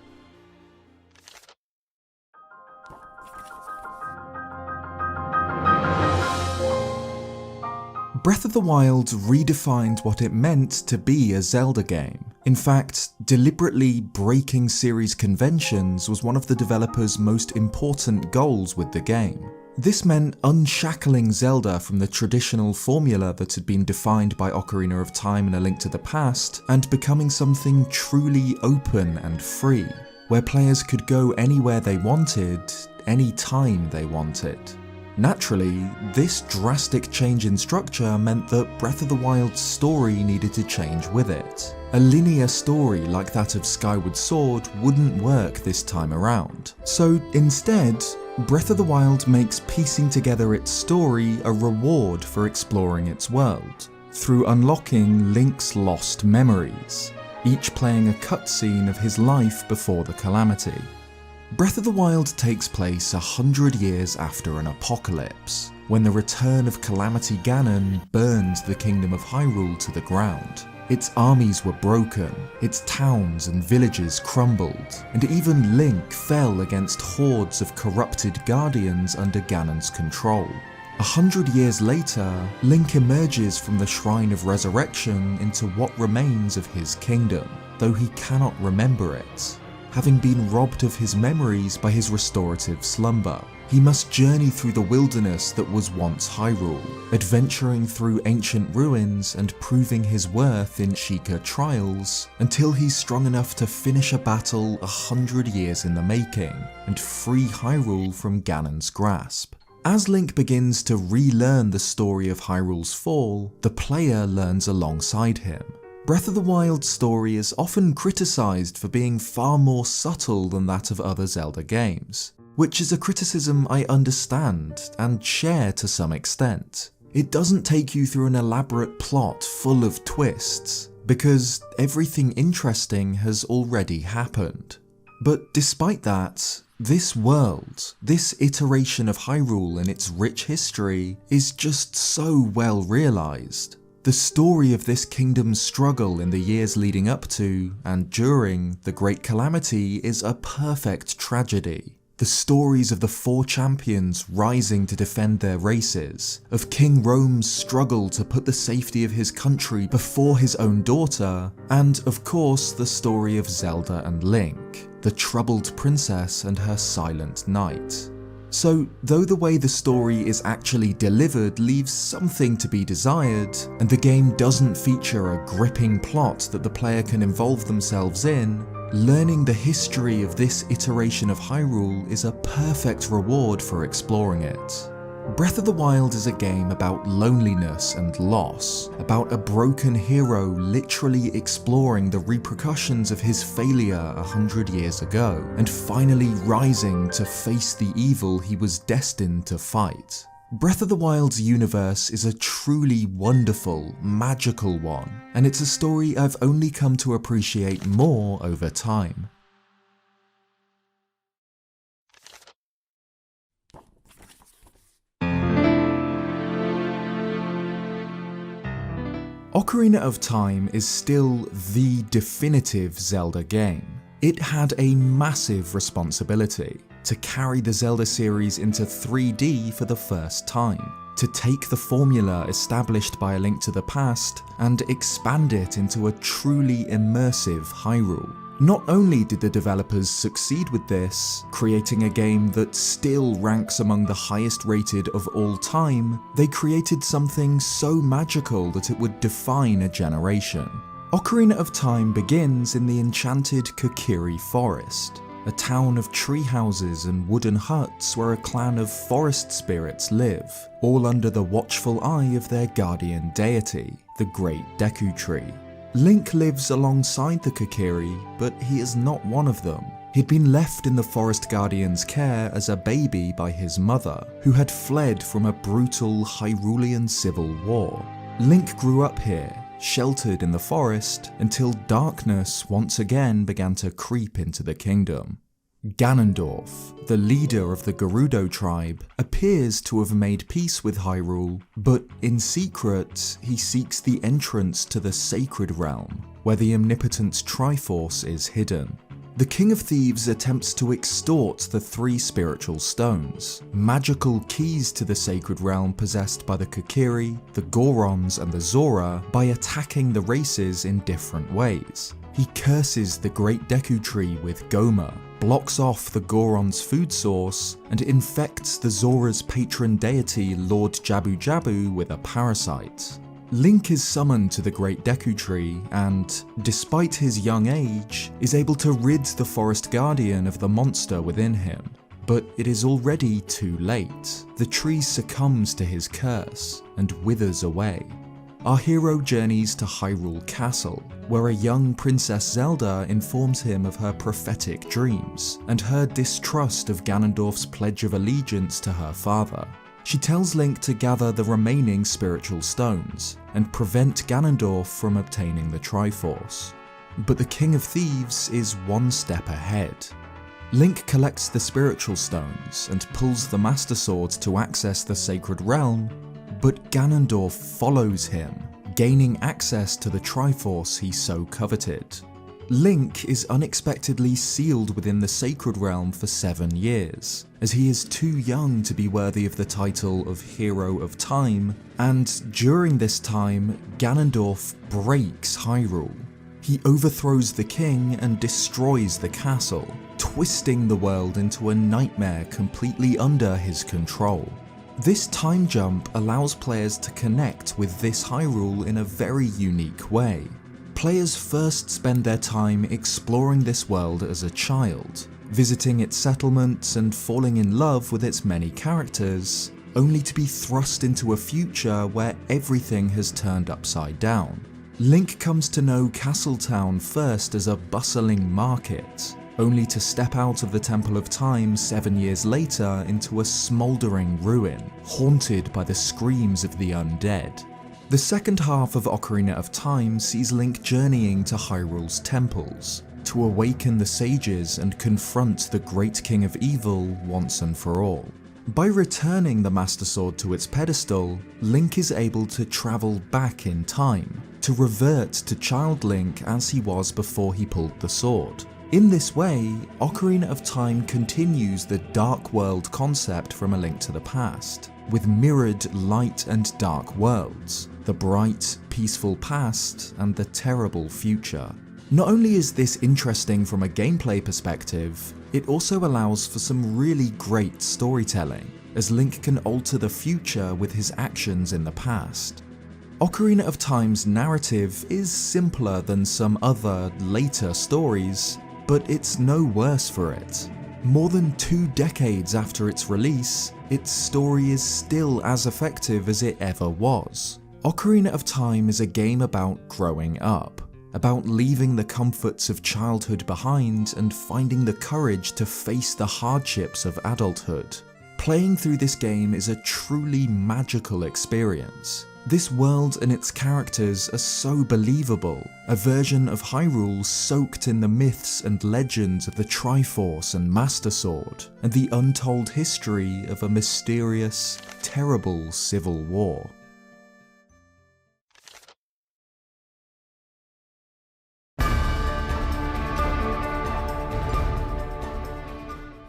A: Breath of the Wild redefined what it meant to be a Zelda game. In fact, deliberately breaking series conventions was one of the developers' most important goals with the game. This meant unshackling Zelda from the traditional formula that had been defined by Ocarina of Time and A Link to the Past, and becoming something truly open and free, where players could go anywhere they wanted, anytime they wanted. Naturally, this drastic change in structure meant that Breath of the Wild's story needed to change with it. A linear story like that of Skyward Sword wouldn't work this time around. So instead, Breath of the Wild makes piecing together its story a reward for exploring its world, through unlocking Link's lost memories, each playing a cutscene of his life before the calamity. Breath of the Wild takes place 100 years after an apocalypse, when the return of Calamity Ganon burned the Kingdom of Hyrule to the ground. Its armies were broken, its towns and villages crumbled, and even Link fell against hordes of corrupted guardians under Ganon's control. 100 years later, Link emerges from the Shrine of Resurrection into what remains of his kingdom, though he cannot remember it. Having been robbed of his memories by his restorative slumber, he must journey through the wilderness that was once Hyrule, adventuring through ancient ruins and proving his worth in Sheikah trials, until he's strong enough to finish a battle 100 years in the making, and free Hyrule from Ganon's grasp. As Link begins to relearn the story of Hyrule's fall, the player learns alongside him. Breath of the Wild's story is often criticised for being far more subtle than that of other Zelda games, which is a criticism I understand and share to some extent. It doesn't take you through an elaborate plot full of twists, because everything interesting has already happened. But despite that, this world, this iteration of Hyrule and its rich history, is just so well realised. The story of this kingdom's struggle in the years leading up to, and during, the Great Calamity is a perfect tragedy. The stories of the four champions rising to defend their races, of King Rome's struggle to put the safety of his country before his own daughter, and of course the story of Zelda and Link, the troubled princess and her silent knight. So, though the way the story is actually delivered leaves something to be desired, and the game doesn't feature a gripping plot that the player can involve themselves in, learning the history of this iteration of Hyrule is a perfect reward for exploring it. Breath of the Wild is a game about loneliness and loss, about a broken hero literally exploring the repercussions of his failure 100 years ago, and finally rising to face the evil he was destined to fight. Breath of the Wild's universe is a truly wonderful, magical one, and it's a story I've only come to appreciate more over time. Ocarina of Time is still the definitive Zelda game. It had a massive responsibility to carry the Zelda series into 3D for the first time, to take the formula established by A Link to the Past and expand it into a truly immersive Hyrule. Not only did the developers succeed with this, creating a game that still ranks among the highest rated of all time, they created something so magical that it would define a generation. Ocarina of Time begins in the enchanted Kokiri Forest, a town of tree houses and wooden huts where a clan of forest spirits live, all under the watchful eye of their guardian deity, the Great Deku Tree. Link lives alongside the Kokiri, but he is not one of them. He'd been left in the Forest Guardian's care as a baby by his mother, who had fled from a brutal Hyrulean civil war. Link grew up here, sheltered in the forest, until darkness once again began to creep into the kingdom. Ganondorf, the leader of the Gerudo tribe, appears to have made peace with Hyrule, but in secret, he seeks the entrance to the Sacred Realm, where the omnipotent Triforce is hidden. The King of Thieves attempts to extort the three spiritual stones, magical keys to the Sacred Realm possessed by the Kokiri, the Gorons and the Zora, by attacking the races in different ways. He curses the Great Deku Tree with Goma, blocks off the Goron's food source, and infects the Zora's patron deity Lord Jabu Jabu with a parasite. Link is summoned to the Great Deku Tree and, despite his young age, is able to rid the Forest Guardian of the monster within him. But it is already too late. The tree succumbs to his curse and withers away. Our hero journeys to Hyrule Castle, where a young Princess Zelda informs him of her prophetic dreams and her distrust of Ganondorf's pledge of allegiance to her father. She tells Link to gather the remaining spiritual stones and prevent Ganondorf from obtaining the Triforce. But the King of Thieves is one step ahead. Link collects the spiritual stones and pulls the Master Sword to access the Sacred Realm, but Ganondorf follows him, gaining access to the Triforce he so coveted. Link is unexpectedly sealed within the Sacred Realm for 7 years, as he is too young to be worthy of the title of Hero of Time, and during this time, Ganondorf breaks Hyrule. He overthrows the king and destroys the castle, twisting the world into a nightmare completely under his control. This time jump allows players to connect with this Hyrule in a very unique way. Players first spend their time exploring this world as a child, visiting its settlements and falling in love with its many characters, only to be thrust into a future where everything has turned upside down. Link comes to know Castletown first as a bustling market, only to step out of the Temple of Time 7 years later into a smouldering ruin, haunted by the screams of the undead. The second half of Ocarina of Time sees Link journeying to Hyrule's temples, to awaken the sages and confront the Great King of Evil once and for all. By returning the Master Sword to its pedestal, Link is able to travel back in time, to revert to Child Link as he was before he pulled the sword. In this way, Ocarina of Time continues the dark world concept from A Link to the Past, with mirrored light and dark worlds, the bright, peaceful past and the terrible future. Not only is this interesting from a gameplay perspective, it also allows for some really great storytelling, as Link can alter the future with his actions in the past. Ocarina of Time's narrative is simpler than some other, later stories, but it's no worse for it. More than 2 decades after its release, its story is still as effective as it ever was. Ocarina of Time is a game about growing up, about leaving the comforts of childhood behind and finding the courage to face the hardships of adulthood. Playing through this game is a truly magical experience. This world and its characters are so believable, a version of Hyrule soaked in the myths and legends of the Triforce and Master Sword, and the untold history of a mysterious, terrible civil war.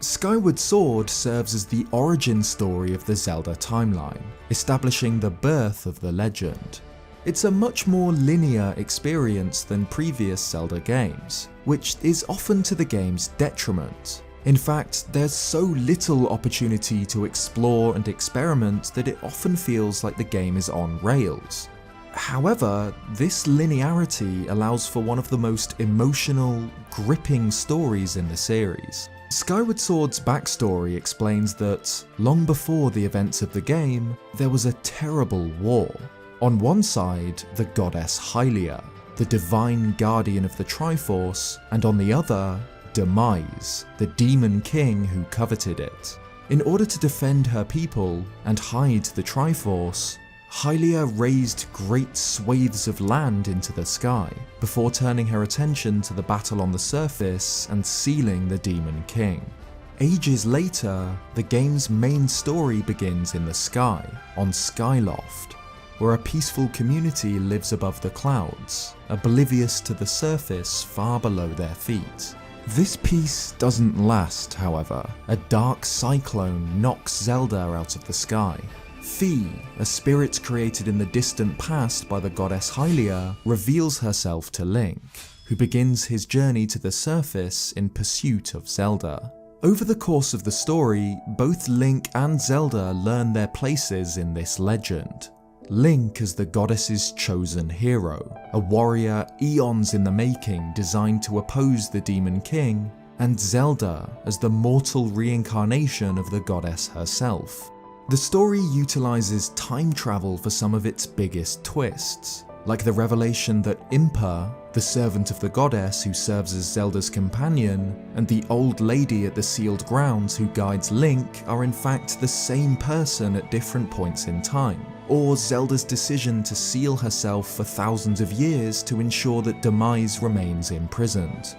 A: Skyward Sword serves as the origin story of the Zelda timeline, establishing the birth of the legend. It's a much more linear experience than previous Zelda games, which is often to the game's detriment. In fact, there's so little opportunity to explore and experiment that it often feels like the game is on rails. However, this linearity allows for one of the most emotional, gripping stories in the series. Skyward Sword's backstory explains that, long before the events of the game, there was a terrible war. On one side, the goddess Hylia, the divine guardian of the Triforce, and on the other, Demise, the demon king who coveted it. In order to defend her people and hide the Triforce, Hylia raised great swathes of land into the sky, before turning her attention to the battle on the surface and sealing the Demon King. Ages later, the game's main story begins in the sky, on Skyloft, where a peaceful community lives above the clouds, oblivious to the surface far below their feet. This peace doesn't last, however. A dark cyclone knocks Zelda out of the sky. Fi, a spirit created in the distant past by the goddess Hylia, reveals herself to Link, who begins his journey to the surface in pursuit of Zelda. Over the course of the story, both Link and Zelda learn their places in this legend. Link as the goddess's chosen hero, a warrior eons in the making designed to oppose the Demon King, and Zelda as the mortal reincarnation of the goddess herself. The story utilizes time travel for some of its biggest twists, like the revelation that Impa, the servant of the goddess who serves as Zelda's companion, and the old lady at the sealed grounds who guides Link are in fact the same person at different points in time, or Zelda's decision to seal herself for thousands of years to ensure that Demise remains imprisoned.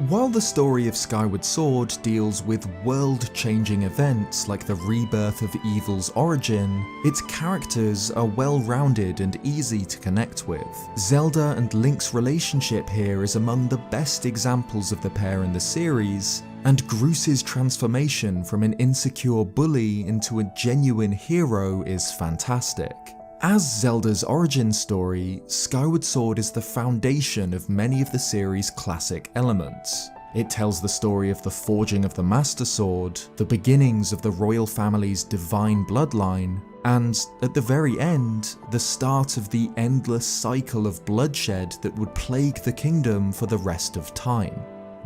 A: While the story of Skyward Sword deals with world-changing events like the rebirth of evil's origin, its characters are well-rounded and easy to connect with. Zelda and Link's relationship here is among the best examples of the pair in the series, and Groos's transformation from an insecure bully into a genuine hero is fantastic. As Zelda's origin story, Skyward Sword is the foundation of many of the series' classic elements. It tells the story of the forging of the Master Sword, the beginnings of the royal family's divine bloodline, and, at the very end, the start of the endless cycle of bloodshed that would plague the kingdom for the rest of time.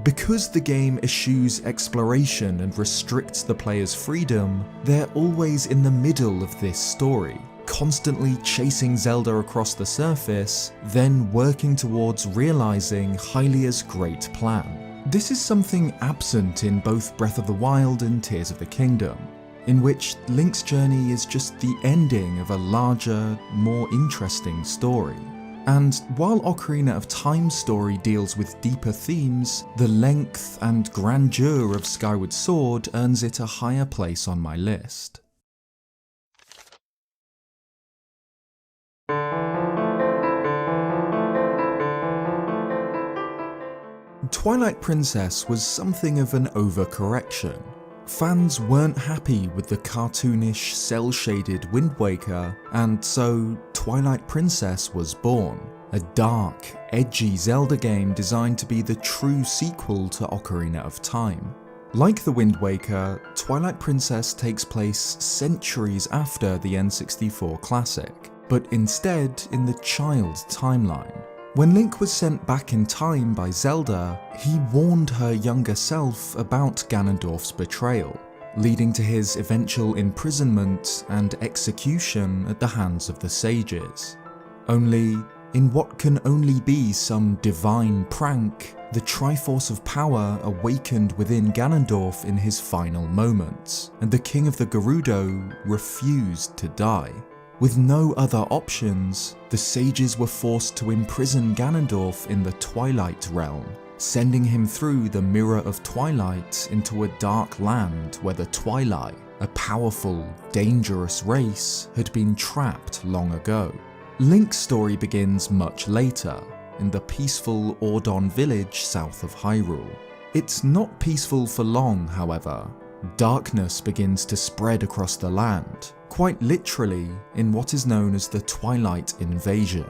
A: Because the game eschews exploration and restricts the player's freedom, they're always in the middle of this story, constantly chasing Zelda across the surface, then working towards realizing Hylia's great plan. This is something absent in both Breath of the Wild and Tears of the Kingdom, in which Link's journey is just the ending of a larger, more interesting story. And while Ocarina of Time's story deals with deeper themes, the length and grandeur of Skyward Sword earns it a higher place on my list. Twilight Princess was something of an overcorrection. Fans weren't happy with the cartoonish, cel-shaded Wind Waker, and so Twilight Princess was born. A dark, edgy Zelda game designed to be the true sequel to Ocarina of Time. Like the Wind Waker, Twilight Princess takes place centuries after the N64 classic, but instead in the child timeline. When Link was sent back in time by Zelda, he warned her younger self about Ganondorf's betrayal, leading to his eventual imprisonment and execution at the hands of the sages. Only, in what can only be some divine prank, the Triforce of Power awakened within Ganondorf in his final moments, and the King of the Gerudo refused to die. With no other options, the sages were forced to imprison Ganondorf in the Twilight Realm, sending him through the Mirror of Twilight into a dark land where the Twilight, a powerful, dangerous race, had been trapped long ago. Link's story begins much later, in the peaceful Ordon village south of Hyrule. It's not peaceful for long, however. Darkness begins to spread across the land, quite literally in what is known as the Twilight Invasion.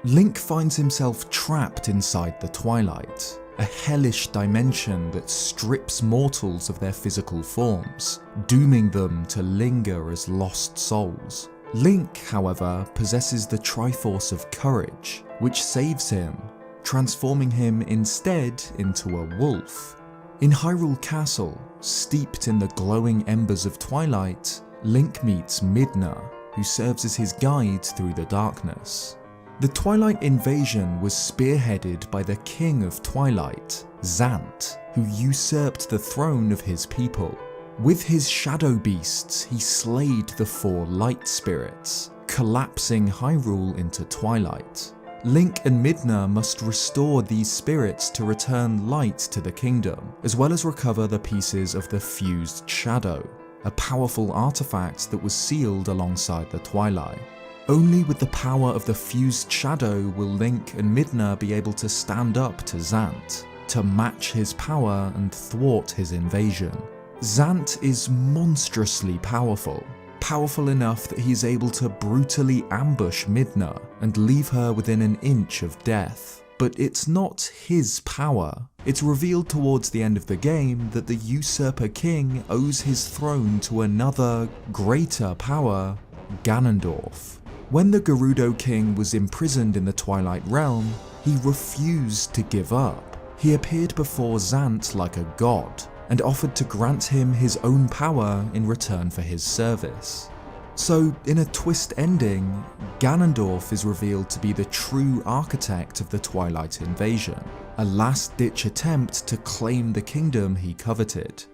A: Link finds himself trapped inside the Twilight, a hellish dimension that strips mortals of their physical forms, dooming them to linger as lost souls. Link, however, possesses the Triforce of Courage, which saves him, transforming him instead into a wolf. In Hyrule Castle, steeped in the glowing embers of twilight, Link meets Midna, who serves as his guide through the darkness. The Twilight Invasion was spearheaded by the King of Twilight, Zant, who usurped the throne of his people. With his shadow beasts, he slayed the 4 light spirits, collapsing Hyrule into twilight. Link and Midna must restore these spirits to return light to the kingdom, as well as recover the pieces of the fused shadow, a powerful artifact that was sealed alongside the Twilight. Only with the power of the fused shadow will Link and Midna be able to stand up to Zant, to match his power and thwart his invasion. Zant is monstrously powerful, powerful enough that he is able to brutally ambush Midna and leave her within an inch of death. But it's not his power. It's revealed towards the end of the game that the Usurper King owes his throne to another, greater power, Ganondorf. When the Gerudo King was imprisoned in the Twilight Realm, he refused to give up. He appeared before Zant like a god, and offered to grant him his own power in return for his service. So, in a twist ending, Ganondorf is revealed to be the true architect of the Twilight Invasion, a last-ditch attempt to claim the kingdom he coveted.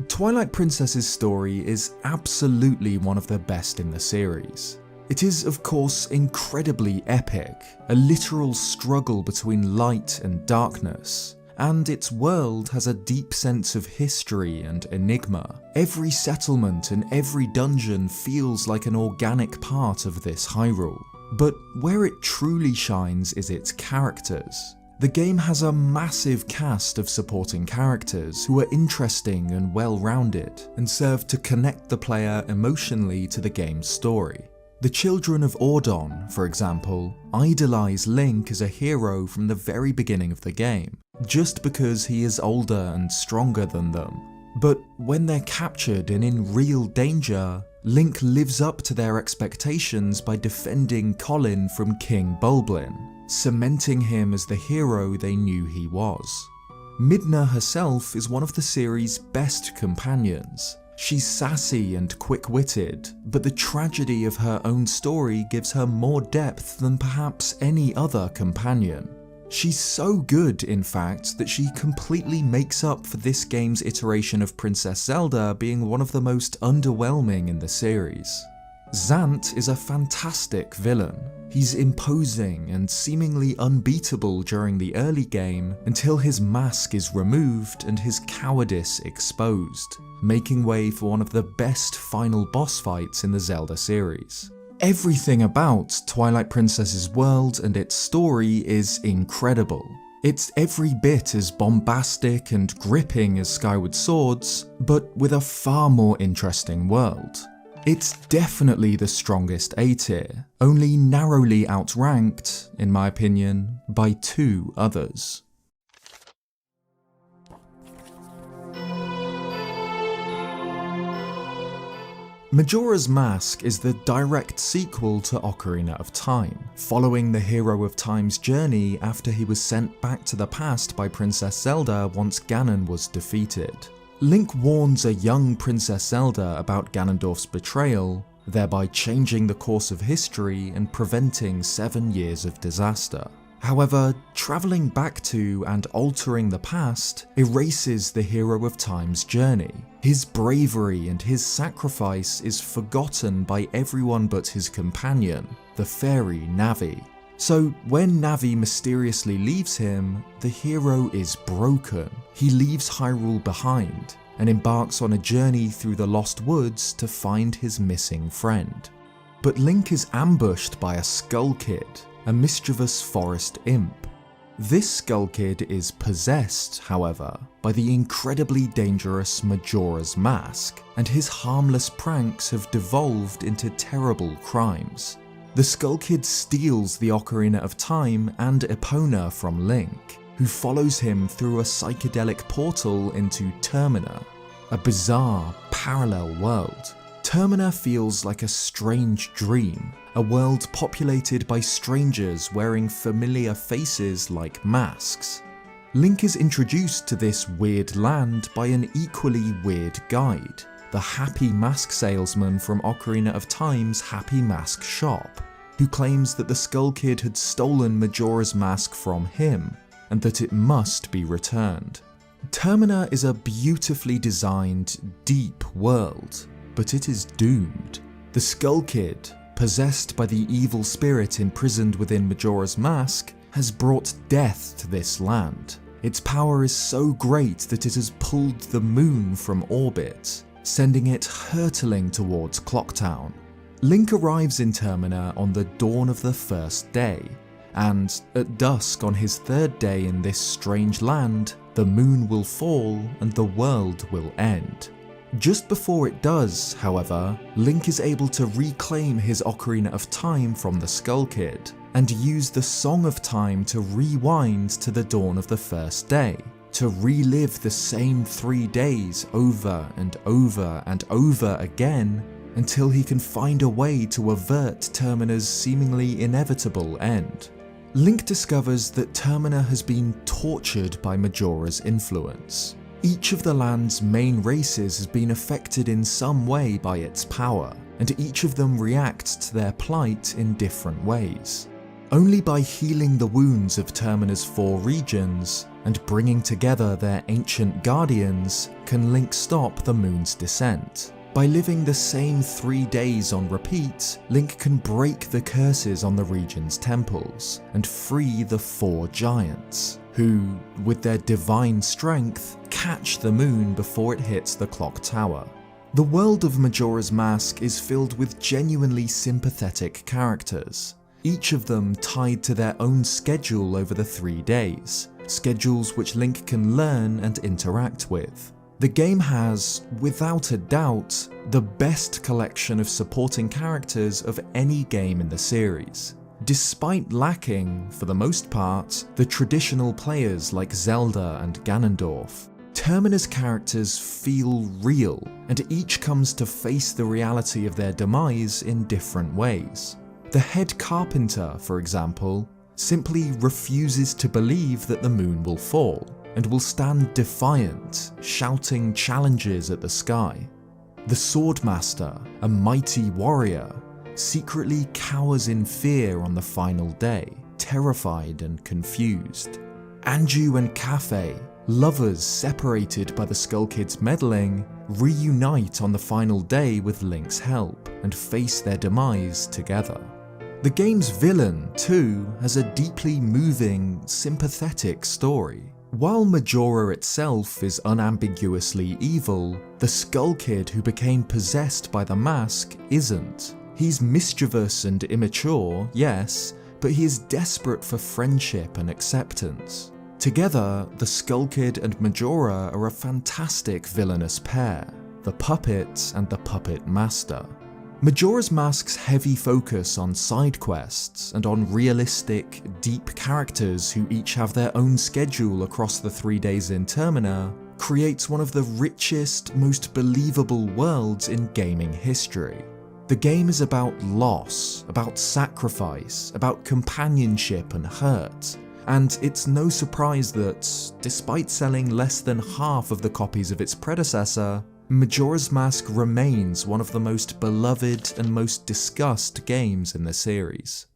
A: Twilight Princess's story is absolutely one of the best in the series. It is, of course, incredibly epic, a literal struggle between light and darkness, and its world has a deep sense of history and enigma. Every settlement and every dungeon feels like an organic part of this Hyrule. But where it truly shines is its characters. The game has a massive cast of supporting characters who are interesting and well-rounded, and serve to connect the player emotionally to the game's story. The children of Ordon, for example, idolize Link as a hero from the very beginning of the game, just because he is older and stronger than them. But when they're captured and in real danger, Link lives up to their expectations by defending Colin from King Bulblin, cementing him as the hero they knew he was. Midna herself is one of the series' best companions. She's sassy and quick-witted, but the tragedy of her own story gives her more depth than perhaps any other companion. She's so good, in fact, that she completely makes up for this game's iteration of Princess Zelda being one of the most underwhelming in the series. Zant is a fantastic villain. He's imposing and seemingly unbeatable during the early game until his mask is removed and his cowardice exposed, making way for one of the best final boss fights in the Zelda series. Everything about Twilight Princess's world and its story is incredible. It's every bit as bombastic and gripping as Skyward Sword's, but with a far more interesting world. It's definitely the strongest A tier, only narrowly outranked, in my opinion, by 2 others. Majora's Mask is the direct sequel to Ocarina of Time, following the hero of Time's journey after he was sent back to the past by Princess Zelda once Ganon was defeated. Link warns a young Princess Zelda about Ganondorf's betrayal, thereby changing the course of history and preventing 7 years of disaster. However, travelling back to and altering the past erases the hero of Time's journey. His bravery and his sacrifice is forgotten by everyone but his companion, the fairy Navi. So when Navi mysteriously leaves him, the hero is broken. He leaves Hyrule behind and embarks on a journey through the Lost Woods to find his missing friend. But Link is ambushed by a Skull Kid, a mischievous forest imp. This Skull Kid is possessed, however, by the incredibly dangerous Majora's Mask, and his harmless pranks have devolved into terrible crimes. The Skull Kid steals the Ocarina of Time and Epona from Link, who follows him through a psychedelic portal into Termina, a bizarre, parallel world. Termina feels like a strange dream, a world populated by strangers wearing familiar faces like masks. Link is introduced to this weird land by an equally weird guide, the Happy Mask salesman from Ocarina of Time's Happy Mask shop, who claims that the Skull Kid had stolen Majora's Mask from him, and that it must be returned. Termina is a beautifully designed, deep world, but it is doomed. The Skull Kid, possessed by the evil spirit imprisoned within Majora's Mask, has brought death to this land. Its power is so great that it has pulled the moon from orbit, sending it hurtling towards Clocktown. Link arrives in Termina on the dawn of the first day, and at dusk on his 3rd day in this strange land, the moon will fall and the world will end. Just before it does, however, Link is able to reclaim his Ocarina of Time from the Skull Kid, and use the Song of Time to rewind to the dawn of the first day, to relive the same 3 days over and over and over again, until he can find a way to avert Termina's seemingly inevitable end. Link discovers that Termina has been tortured by Majora's influence. Each of the land's main races has been affected in some way by its power, and each of them reacts to their plight in different ways. Only by healing the wounds of Termina's 4 regions, and bringing together their ancient guardians, can Link stop the moon's descent. By living the same 3 days on repeat, Link can break the curses on the region's temples, and free the 4 giants, who, with their divine strength, catch the moon before it hits the clock tower. The world of Majora's Mask is filled with genuinely sympathetic characters, each of them tied to their own schedule over the 3 days, schedules which Link can learn and interact with. The game has, without a doubt, the best collection of supporting characters of any game in the series, despite lacking, for the most part, the traditional players like Zelda and Ganondorf. Termina's characters feel real, and each comes to face the reality of their demise in different ways. The head carpenter, for example, simply refuses to believe that the moon will fall, and will stand defiant, shouting challenges at the sky. The Swordmaster, a mighty warrior, secretly cowers in fear on the final day, terrified and confused. Anju and Cafe, lovers separated by the Skull Kid's meddling, reunite on the final day with Link's help, and face their demise together. The game's villain, too, has a deeply moving, sympathetic story. While Majora itself is unambiguously evil, the Skull Kid who became possessed by the mask isn't. He's mischievous and immature, yes, but he is desperate for friendship and acceptance. Together, the Skull Kid and Majora are a fantastic villainous pair, the puppet and the puppet master. Majora's Mask's heavy focus on side quests and on realistic, deep characters who each have their own schedule across the 3 days in Termina creates one of the richest, most believable worlds in gaming history. The game is about loss, about sacrifice, about companionship and hurt, and it's no surprise that, despite selling less than half of the copies of its predecessor, Majora's Mask remains one of the most beloved and most discussed games in the series.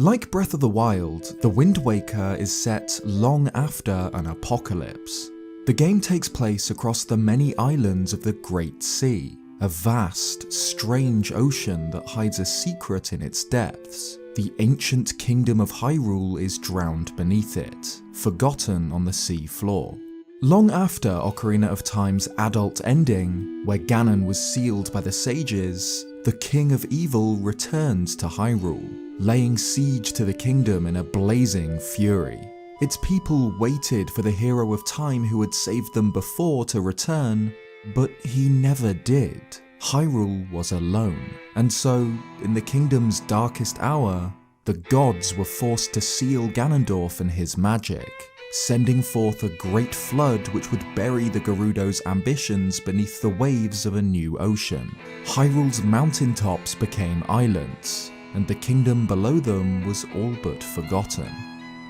A: Like Breath of the Wild, The Wind Waker is set long after an apocalypse. The game takes place across the many islands of the Great Sea, a vast, strange ocean that hides a secret in its depths. The ancient kingdom of Hyrule is drowned beneath it, forgotten on the sea floor. Long after Ocarina of Time's adult ending, where Ganon was sealed by the sages, the King of Evil returned to Hyrule, laying siege to the kingdom in a blazing fury. Its people waited for the hero of time who had saved them before to return, but he never did. Hyrule was alone, and so, in the kingdom's darkest hour, the gods were forced to seal Ganondorf and his magic, sending forth a great flood which would bury the Gerudo's ambitions beneath the waves of a new ocean. Hyrule's mountaintops became islands, and the kingdom below them was all but forgotten.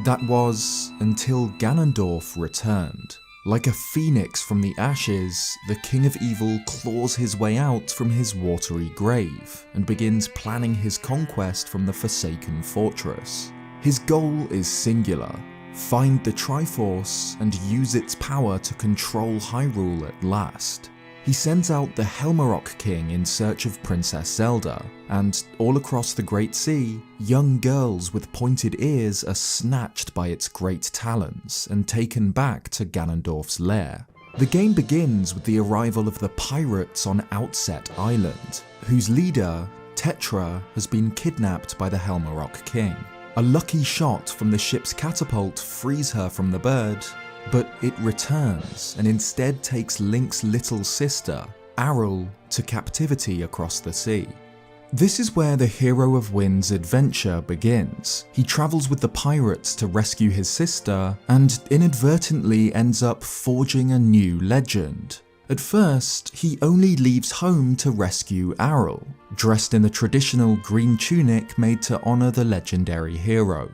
A: That was until Ganondorf returned. Like a phoenix from the ashes, the King of Evil claws his way out from his watery grave and begins planning his conquest from the Forsaken Fortress. His goal is singular: find the Triforce and use its power to control Hyrule at last. He sends out the Helmarock King in search of Princess Zelda, and all across the Great Sea, young girls with pointed ears are snatched by its great talons and taken back to Ganondorf's lair. The game begins with the arrival of the pirates on Outset Island, whose leader, Tetra, has been kidnapped by the Helmarock King. A lucky shot from the ship's catapult frees her from the bird, but it returns and instead takes Link's little sister, Arul, to captivity across the sea. This is where the Hero of Wind's adventure begins. He travels with the pirates to rescue his sister and inadvertently ends up forging a new legend. At first, he only leaves home to rescue Arul, dressed in the traditional green tunic made to honour the legendary hero.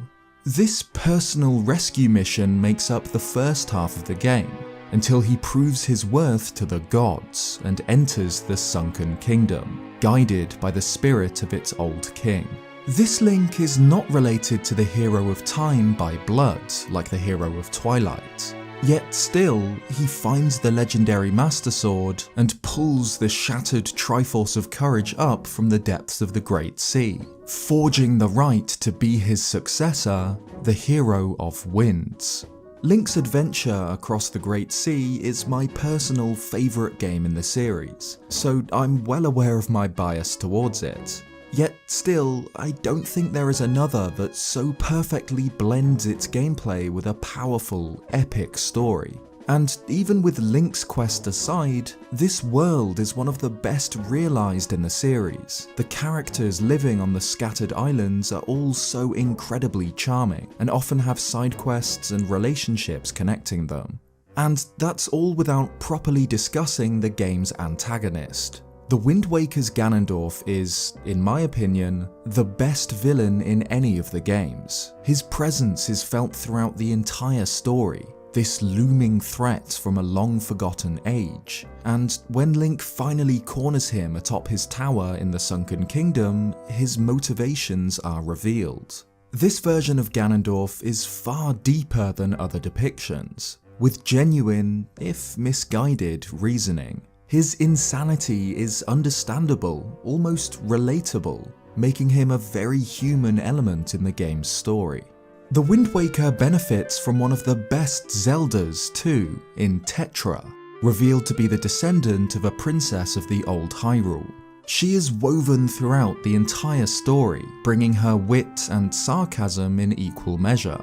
A: This personal rescue mission makes up the first half of the game, until he proves his worth to the gods and enters the Sunken Kingdom, guided by the spirit of its old king. This Link is not related to the Hero of Time by blood, like the hero of Twilight. Yet still, he finds the legendary Master Sword and pulls the shattered Triforce of Courage up from the depths of the Great Sea, forging the right to be his successor, the Hero of Winds. Link's adventure across the Great Sea is my personal favourite game in the series, so I'm well aware of my bias towards it. Yet still, I don't think there is another that so perfectly blends its gameplay with a powerful, epic story. And even with Link's quest aside, this world is one of the best realised in the series. The characters living on the scattered islands are all so incredibly charming, and often have side quests and relationships connecting them. And that's all without properly discussing the game's antagonist. The Wind Waker's Ganondorf is, in my opinion, the best villain in any of the games. His presence is felt throughout the entire story, this looming threat from a long-forgotten age, and when Link finally corners him atop his tower in the Sunken Kingdom, his motivations are revealed. This version of Ganondorf is far deeper than other depictions, with genuine, if misguided, reasoning. His insanity is understandable, almost relatable, making him a very human element in the game's story. The Wind Waker benefits from one of the best Zeldas too, in Tetra. revealed to be the descendant of a princess of the old Hyrule. She is woven throughout the entire story, bringing her wit and sarcasm in equal measure.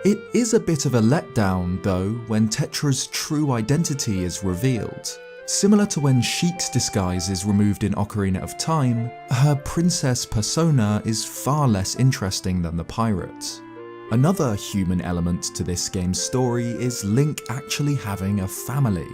A: It is a bit of a letdown though when Tetra's true identity is revealed. Similar to when Sheik's disguise is removed in Ocarina of Time, her princess persona is far less interesting than the pirate. Another human element to this game's story is Link actually having a family.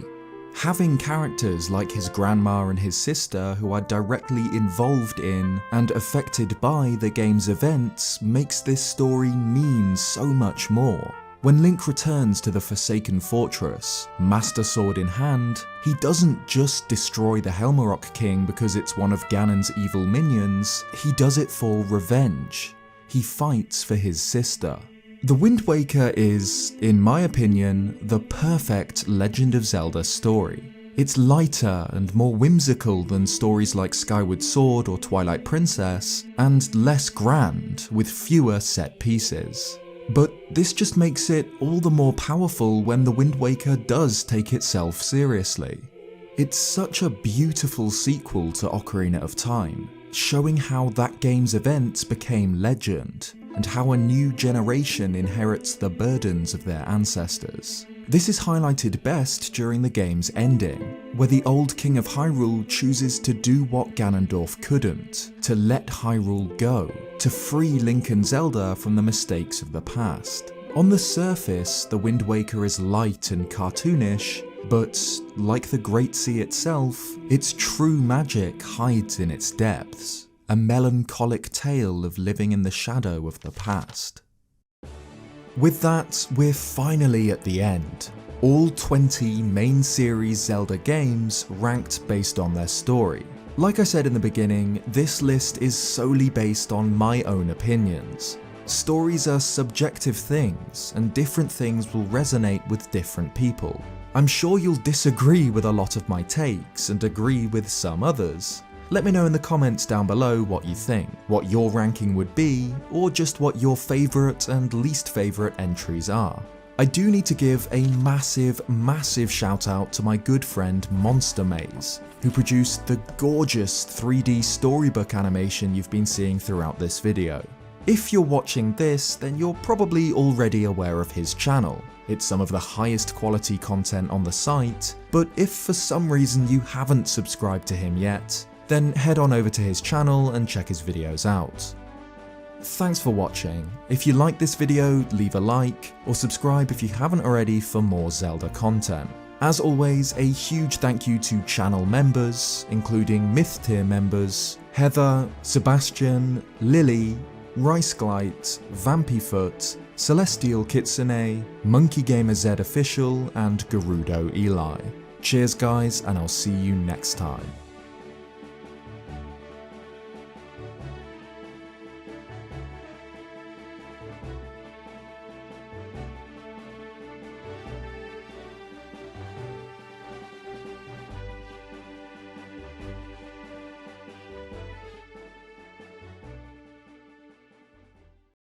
A: Having characters like his grandma and his sister who are directly involved in and affected by the game's events makes this story mean so much more. When Link returns to the Forsaken Fortress, Master Sword in hand, he doesn't just destroy the Helmarock King because it's one of Ganon's evil minions, he does it for revenge. He fights for his sister. The Wind Waker is, in my opinion, the perfect Legend of Zelda story. It's lighter and more whimsical than stories like Skyward Sword or Twilight Princess, and less grand, with fewer set pieces. But this just makes it all the more powerful when The Wind Waker does take itself seriously. It's such a beautiful sequel to Ocarina of Time, showing how that game's events became legend, and how a new generation inherits the burdens of their ancestors. This is highlighted best during the game's ending, where the old King of Hyrule chooses to do what Ganondorf couldn't, to let Hyrule go, to free Link and Zelda from the mistakes of the past. On the surface, the Wind Waker is light and cartoonish, but like the Great Sea itself, its true magic hides in its depths, a melancholic tale of living in the shadow of the past. With that, we're finally at the end. All 20 main series Zelda games ranked based on their story. Like I said in the beginning, this list is solely based on my own opinions. Stories are subjective things, and different things will resonate with different people. I'm sure you'll disagree with a lot of my takes and agree with some others. Let me know in the comments down below what you think, what your ranking would be, or just what your favourite and least favourite entries are. I do need to give a massive shout out to my good friend Monster Maze, who produced the gorgeous 3D storybook animation you've been seeing throughout this video. If you're watching this, then you're probably already aware of his channel. It's some of the highest quality content on the site, but if for some reason you haven't subscribed to him yet, then head on over to his channel and check his videos out. Thanks for watching. If you like this video, leave a like, or subscribe if you haven't already for more Zelda content. As always, a huge thank you to channel members, including Myth Tier members, Heather, Sebastian, Lily, Riceglite, Vampyfoot, Celestial Kitsune, Monkey Gamer Z Official, and Gerudo Eli. Cheers guys, and I'll see you next time.